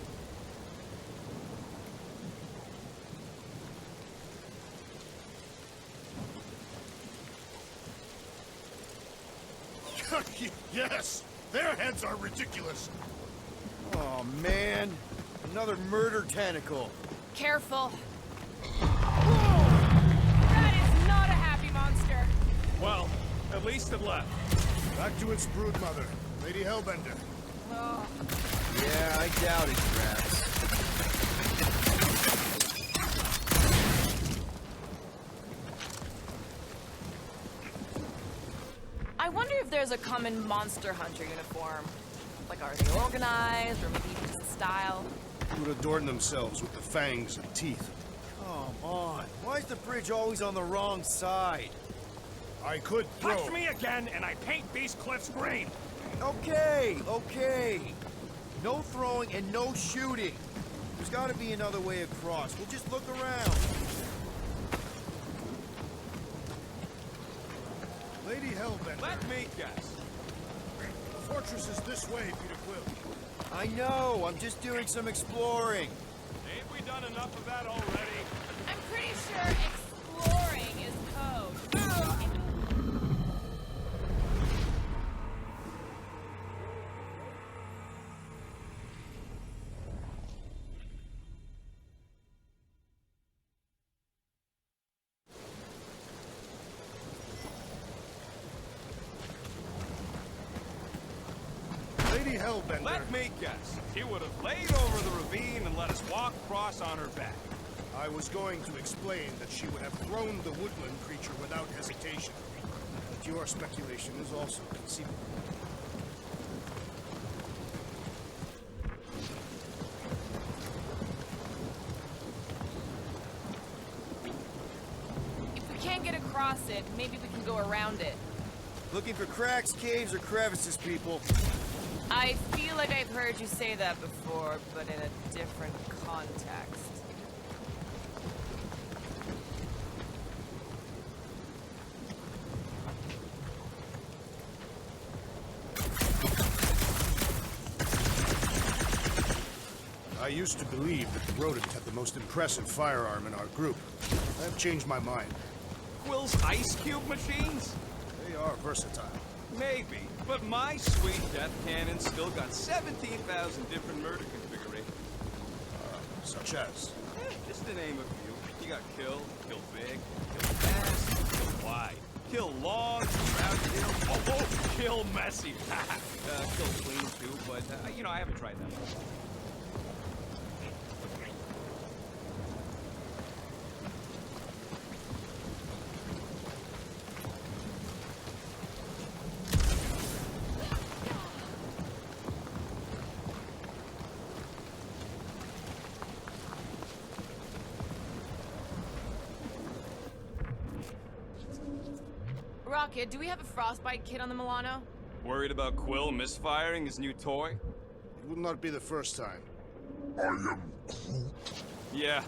Yes! Their heads are ridiculous! Oh, man. Another murder tentacle. Careful. That is not a happy monster. Well, at least it left. Back to its brood mother, Lady Hellbender. Oh. Yeah, I doubt it, Drax. I wonder if there's a common monster hunter uniform. Like, are they organized, or maybe just a style? Who would adorn themselves with the fangs and teeth? Come on. Why is the bridge always on the wrong side? I could throw... Touch me again, and I paint these cliffs green. Okay, okay. No throwing and no shooting. There's got to be another way across. We'll just look around. Lady Hellbender. Let me guess. The fortress is this way, Peter Quill. I know. I'm just doing some exploring. Ain't we done enough of that already? I'm pretty sure exploring is code. Lady Hellbender. Let me guess. She would have laid over the ravine and let us walk across on her back. I was going to explain that she would have thrown the woodland creature without hesitation. But your speculation is also conceivable. If we can't get across it, maybe we can go around it. Looking for cracks, caves, or crevices, people. I feel like I've heard you say that before, but in a different context. I used to believe that the rodent had the most impressive firearm in our group. I've changed my mind. Quill's ice cube machines? They are versatile. Maybe, but my sweet death cannon still got 17,000 different murder configurations. Such as... Just to name a few. You got kill big, kill fast, kill wide, kill long, round, kill messy. Kill clean too, but, you know, I haven't tried that much. Rocket, do we have a frostbite kit on the Milano? Worried about Quill misfiring his new toy? It will not be the first time. I am Groot. Yeah.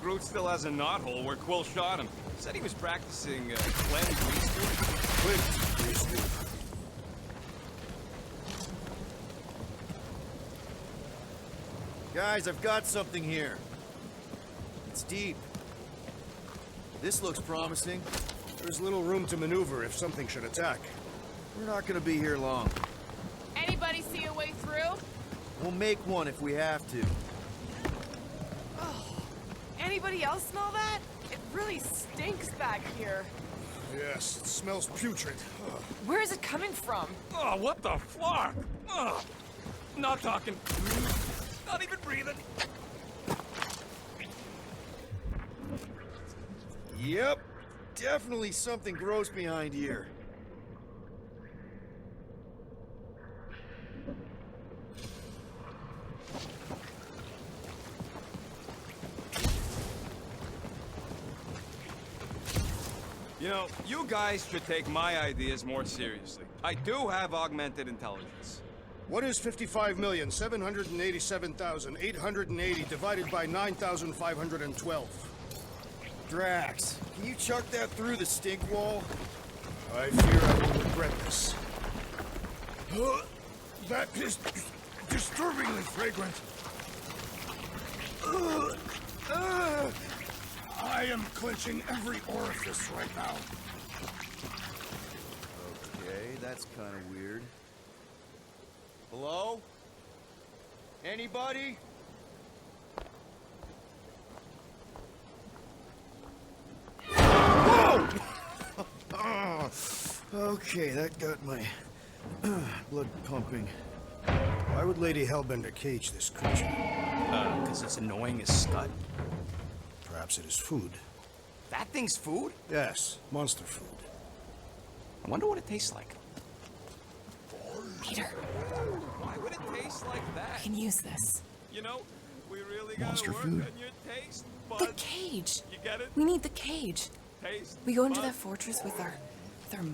Groot still has a knothole where Quill shot him. Said he was practicing, Glenn Greasewood. Guys, I've got something here. It's deep. This looks promising. There's little room to maneuver if something should attack. We're not gonna be here long. Anybody see a way through? We'll make one if we have to. Anybody else smell that? It really stinks back here. Yes, it smells putrid. Ugh. Where is it coming from? Oh, what the fuck? Ugh. Not talking. Not even breathing. Yep. definitely something gross behind here. You know, you guys should take my ideas more seriously. I do have augmented intelligence. What is 55,787,880 divided by 9,512? Drax, can you chuck that through the stink wall? I fear I will regret this. That is disturbingly fragrant. I am clenching every orifice right now. Okay, that's kind of weird. Hello? Anybody? Whoa! Okay, that got my blood pumping. Why would Lady Hellbender cage this creature? Because it's annoying as scud. Perhaps it is food. That thing's food? Yes, monster food. I wonder what it tastes like. Peter, Why would it taste like I that? can use this. You know, we really Monster gotta work food. on your taste, The bud. cage. You get it? We need the cage. Taste. We go into bud. that fortress with our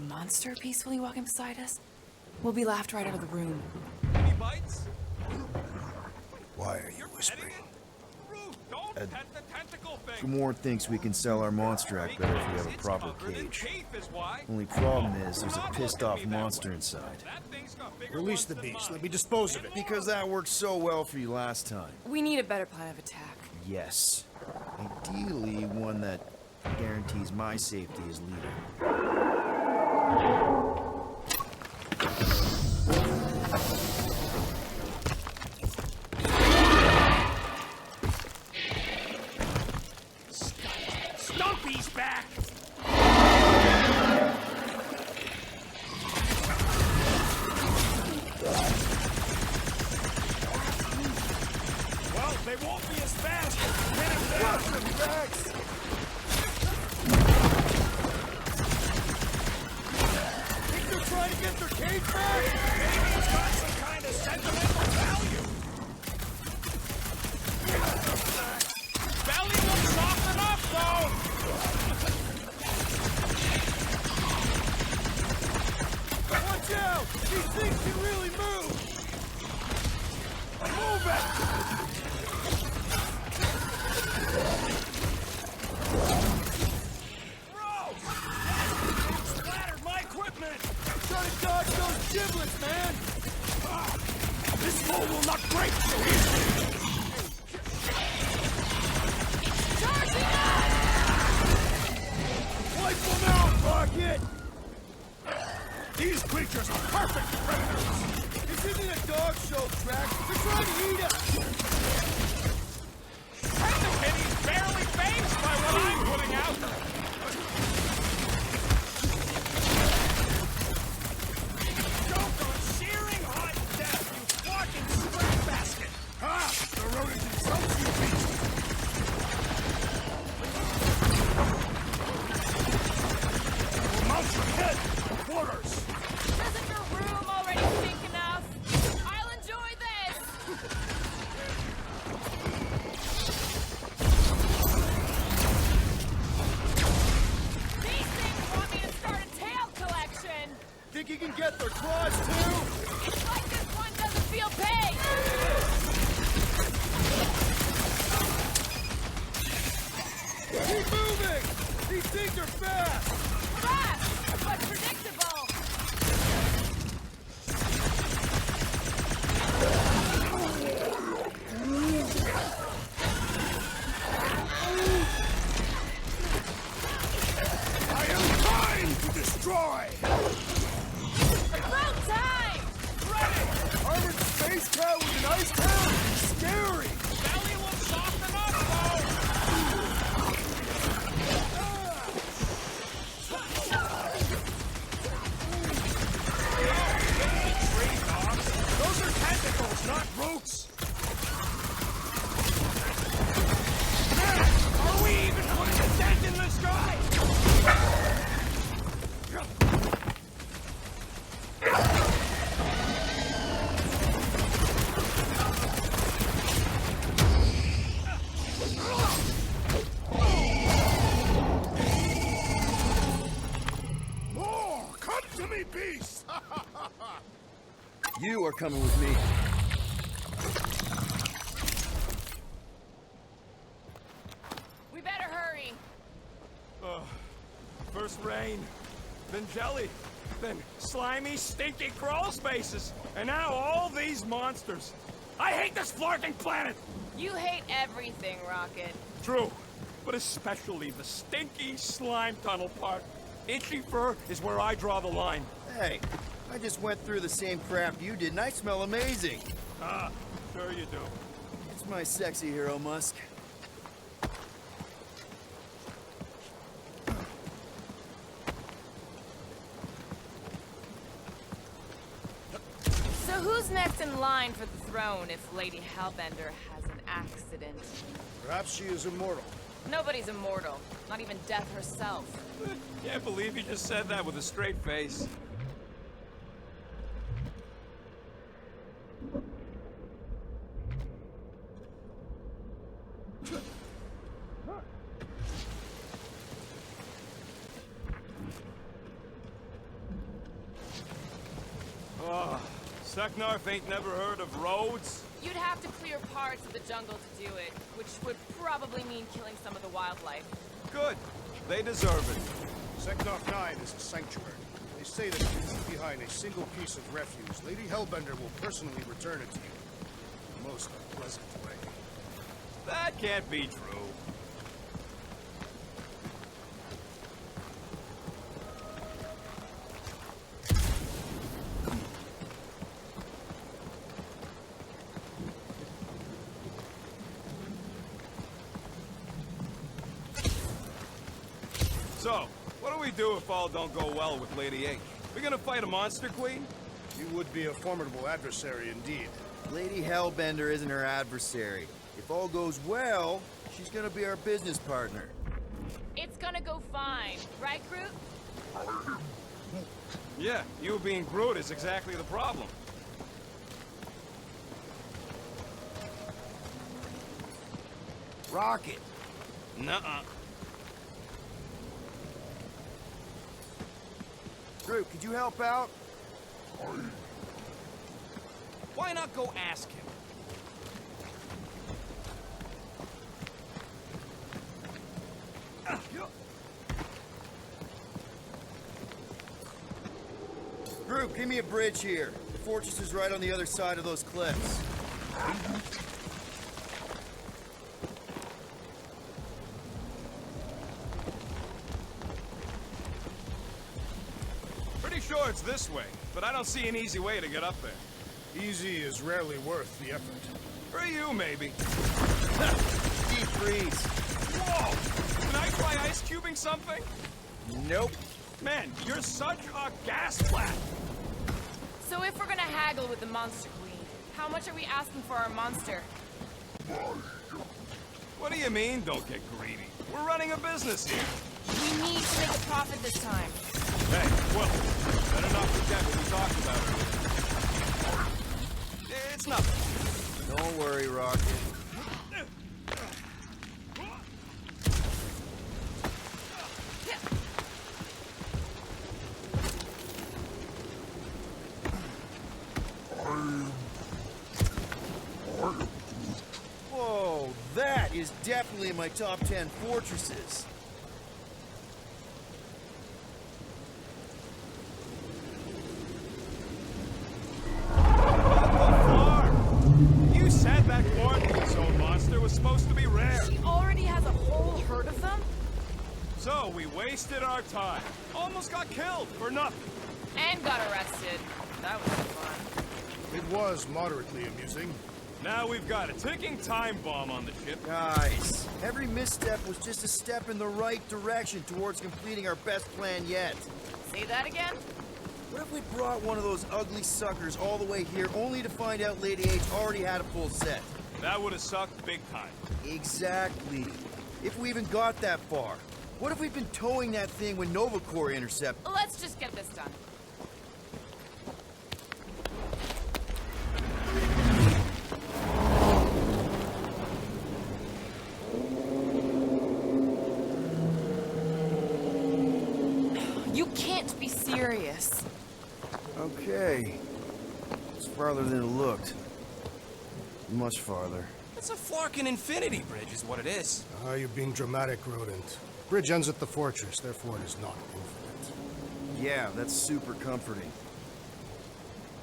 monster peacefully walking beside us. We'll be laughed right out of the room. Any bites? Why are you You're petting whispering? it? Rude, don't pet the tentacle thing. Gamorrean thinks we can sell our monster act better if we have a It's proper covered in cage. teeth is why. Only problem is You're there's a not pissed looking off at me that monster way. inside. That thing's got bigger Release ones the than beast. mine. Let me dispose of it. Because that worked so well for you last time. We need a better plan of attack. Yes. Ideally, one that guarantees my safety as leader. Stumpy's back! Well, they won't be as fast. Hit him down. Think they're trying to get their cage back? Maybe it's got some kind of sentimental value. Belly will soften up, though. Watch out! These things can really move! Move it! Gross! Splattered my equipment. Try to dodge those giblets, man! This hole will not break so easily. Wipe them out, Rocket! These creatures are perfect predators. This isn't a dog show, Drax. They're trying to eat us! You are coming with me. We better hurry. First rain, then jelly, then slimy, stinky crawl spaces, and now all these monsters. I hate this flirting planet! You hate everything, Rocket. True, but especially the stinky slime tunnel part. Itchy fur is where I draw the line. Hey, I just went through the same crap you did, and I smell amazing. Ah, sure you do. It's my sexy hero, Musk. So who's next in line for the throne if Lady Hellbender has an accident? Perhaps she is immortal. Nobody's immortal. Not even death herself. Can't believe you just said that with a straight face. Oh, Seknarf ain't never heard of roads? You'd have to clear parts of the jungle to do it, which would probably mean killing some of the wildlife. Good. They deserve it. Seknarf 9 is a sanctuary. They say that if you leave behind a single piece of refuse, Lady Hellbender will personally return it to you. In the most unpleasant way. That can't be true. So, what do we do if all don't go well with Lady A.ka? We gonna fight a monster queen? You would be a formidable adversary indeed. Lady Hellbender isn't her adversary. If all goes well, she's gonna be our business partner. It's gonna go fine, right, Groot? Yeah, you being Groot is exactly the problem. Rocket! Nuh-uh. Groot, could you help out? Why not go ask him? Groot, give me a bridge here. The fortress is right on the other side of those cliffs. Pretty sure it's this way, but I don't see an easy way to get up there. Easy is rarely worth the effort. For you, maybe. Deep freeze. Whoa! Can I try ice cubing something? Nope. Man, you're such a gas plat! So if we're gonna haggle with the Monster Queen, how much are we asking for our monster? What do you mean, don't get greedy? We're running a business here. We need to make a profit this time. Hey, well, better not forget what we talked about earlier. It's nothing. Don't worry, Rocket. Whoa, that is definitely in my top 10 fortresses. You said that quarantine zone monster was supposed to be rare. She already has a whole herd of them? So we wasted our time. Almost got killed for nothing. And got arrested. That was fun. It was moderately amusing. Now we've got a ticking time bomb on the ship. Guys, every misstep was just a step in the right direction towards completing our best plan yet. Say that again? What if we brought one of those ugly suckers all the way here only to find out Lady H already had a full set? That would have sucked big time. Exactly. If we even got that far. What if we'd been towing that thing when Nova Corps intercepted? Let's just get this done. You can't be serious. Okay. As farther than it looked. Much farther. It's a flarkin' infinity bridge is what it is. You're being dramatic, Rodent. Bridge ends at the fortress, therefore it is not infinite. Yeah, that's super comforting.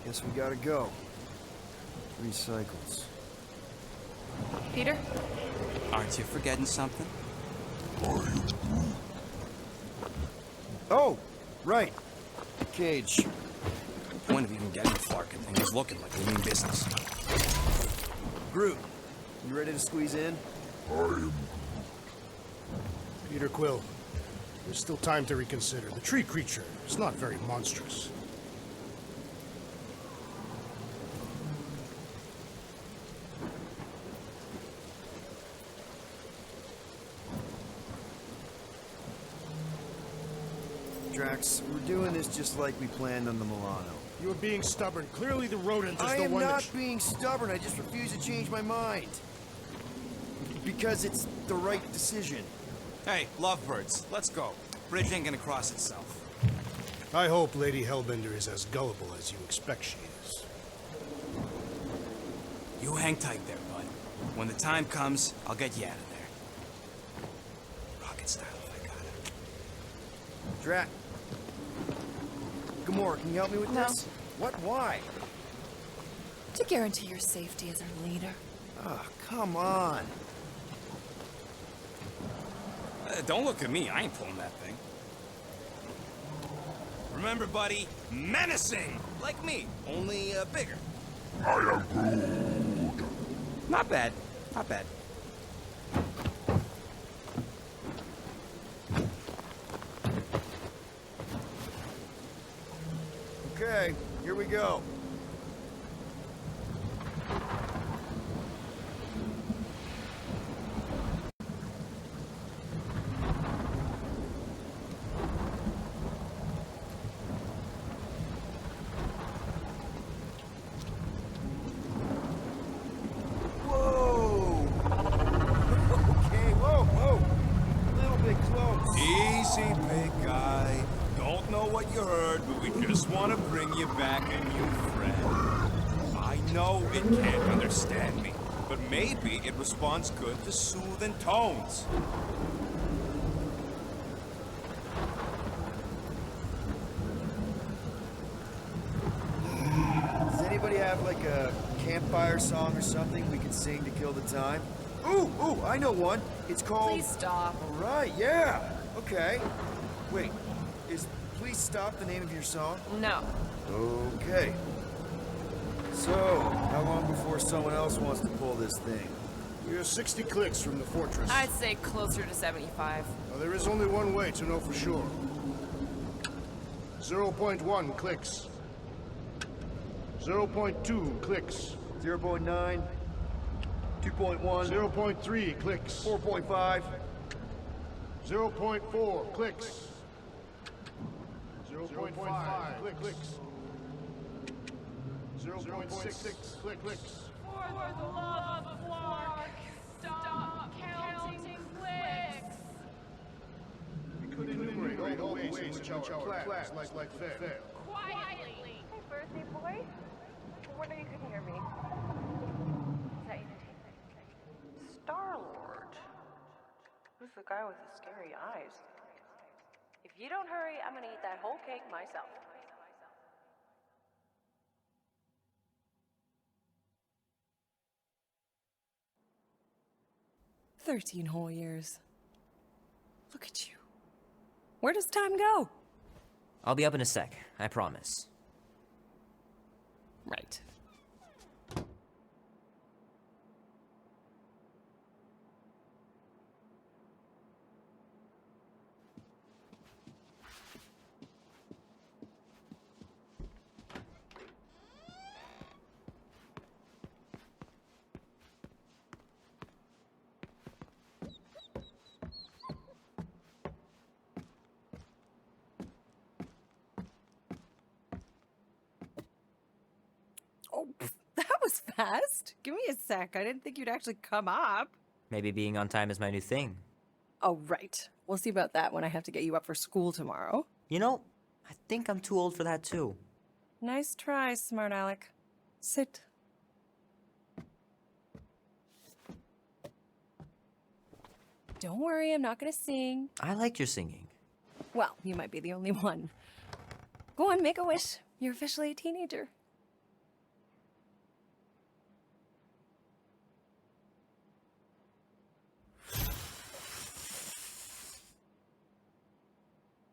Guess we gotta go. 3 cycles. Peter? Aren't you forgetting something? Oh, right. Cage. Point of even getting the flarkin' thing is looking like we mean business. Groot, you ready to squeeze in? Peter Quill, there's still time to reconsider. The tree creature is not very monstrous. Drax, we're doing this just like we planned on the Milano. You are being stubborn. Clearly the rodent is I the am one not that... being stubborn, I just refuse to change my mind. Because it's the right decision. Hey, lovebirds, let's go. Bridge ain't gonna cross itself. I hope Lady Hellbender is as gullible as you expect she is. You hang tight there, bud. When the time comes, I'll get you out of there. Rocket style, if I got it. Drax. Gamora, can you help me with No. this? What? Why? To guarantee your safety as our leader. Ah, come on. Don't look at me, I ain't pulling that thing. Remember, buddy, menacing! Like me, only bigger. I am Groot. Not bad, not bad. Okay, here we go. Whoa! Okay, whoa! A little bit close. Easy, big guy. Don't know what you heard, but we just want to bring you back a new friend. I know it can't understand me, but maybe it responds good to soothing tones. Does anybody have like a campfire song or something we can sing to kill the time? Ooh, I know one. It's called... Please stop. All right, yeah. Okay. Wait, is Please Stop the name of your song? No. Okay. So, how long before someone else wants to pull this thing? We are 60 clicks from the fortress. I'd say closer to 75. Well, there is only one way to know for sure. 0.1 clicks. 0.2 clicks. 0.9, 2.1, 0.3 clicks. 4.5. 0.4 clicks. 0.5 clicks. 0.6 clicks. For the love of Clark, stop counting clicks. We could enumerate all the ways in which our plans like fail. Quietly. Hey, birthday boy. No wonder you couldn't hear me. Star-Lord. Who's the guy with the scary eyes? If you don't hurry, I'm gonna eat that whole cake myself. "13 whole years. Look at you. Where does time go?" I'll be up in a sec, I promise. Right. Oh, that was fast. Give me a sec. I didn't think you'd actually come up. Maybe being on time is my new thing. Oh, right. We'll see about that when I have to get you up for school tomorrow. You know, I think I'm too old for that too. Nice try, smart Alec. Sit. Don't worry, I'm not gonna sing. I like your singing. Well, you might be the only one. Go on, make a wish. You're officially a teenager.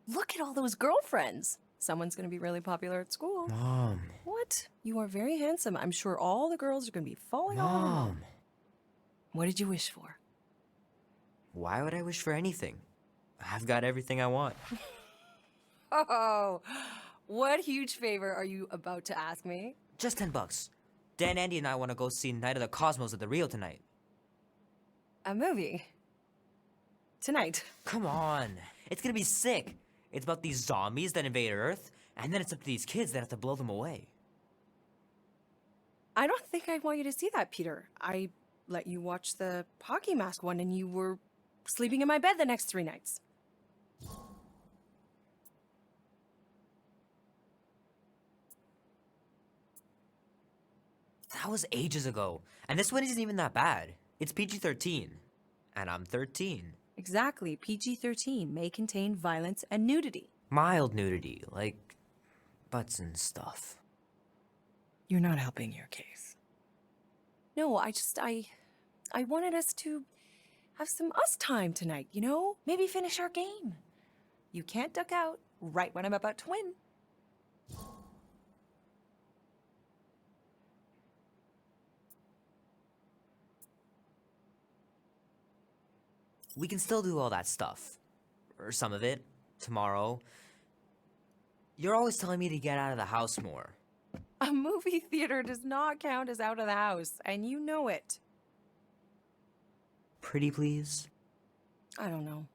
Look at all those girlfriends. Someone's gonna be really popular at school. Mom. What? You are very handsome. I'm sure all the girls are gonna be falling all in love. Mom. What did you wish for? Why would I wish for anything? I've got everything I want. Oh, what huge favor are you about to ask me? Just $10. Dan, Andy, and I want to go see Night of the Cosmos at the Rio tonight. A movie? Tonight? Come on. It's gonna be sick. It's about these zombies that invade Earth, and then it's up to these kids that have to blow them away. I don't think I want you to see that, Peter. I let you watch the hockey mask one and you were sleeping in my bed the next 3 nights. That was ages ago. And this one isn't even that bad. It's PG-13. And I'm 13. Exactly. PG-13 may contain violence and nudity. Mild nudity, like butts and stuff. You're not helping your case. No, I wanted us to have some us time tonight, you know? Maybe finish our game. You can't duck out right when I'm about to win. We can still do all that stuff. Or some of it. Tomorrow. You're always telling me to get out of the house more. A movie theater does not count as out of the house, and you know it. Pretty please? I don't know.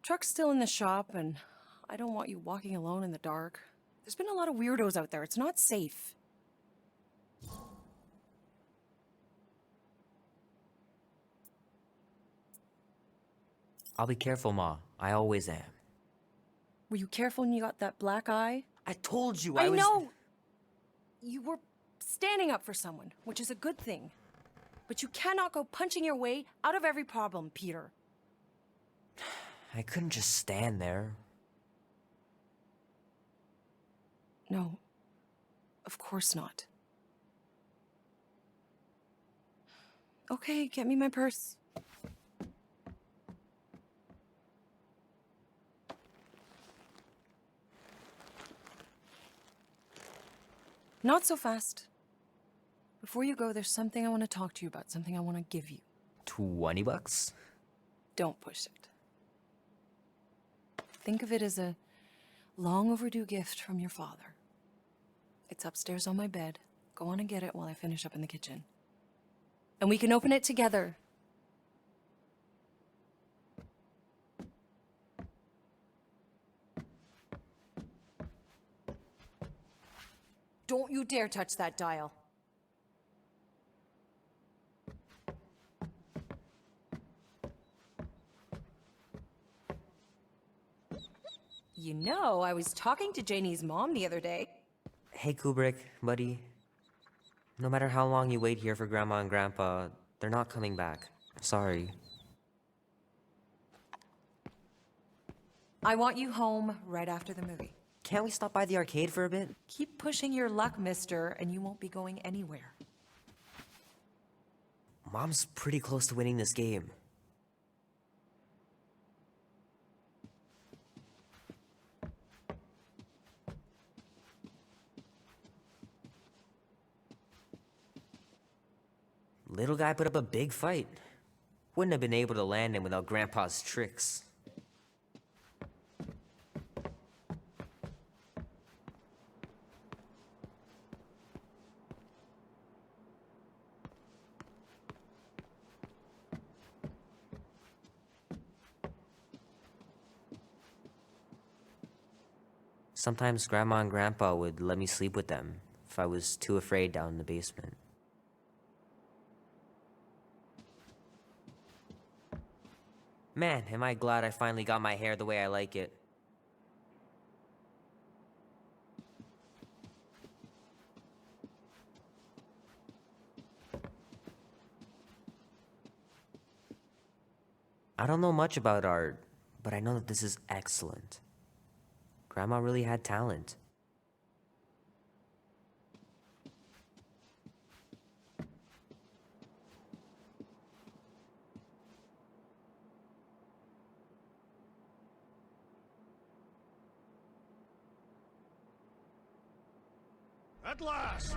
Truck's still in the shop, and I don't want you walking alone in the dark. There's been a lot of weirdos out there. It's not safe. I'll be careful, Ma. I always am. Were you careful when you got that black eye? I told you I was... know! You were standing up for someone, which is a good thing. But you cannot go punching your way out of every problem, Peter. I couldn't just stand there. No. Of course not. Okay, get me my purse. Not so fast. Before you go, there's something I want to talk to you about, something I want to give you. $20? Don't push it. Think of it as a long overdue gift from your father. It's upstairs on my bed. Go on and get it while I finish up in the kitchen. And we can open it together. Don't you dare touch that dial. You know, I was talking to Janie's mom the other day. Hey, Kubrick, buddy. No matter how long you wait here for Grandma and Grandpa, they're not coming back. Sorry. I want you home right after the movie. Can't we stop by the arcade for a bit? Keep pushing your luck, mister, and you won't be going anywhere. Mom's pretty close to winning this game. Little guy put up a big fight. Wouldn't have been able to land him without Grandpa's tricks. Sometimes Grandma and Grandpa would let me sleep with them if I was too afraid down in the basement. Man, am I glad I finally got my hair the way I like it. I don't know much about art, but I know that this is excellent. Grandma really had talent. At last!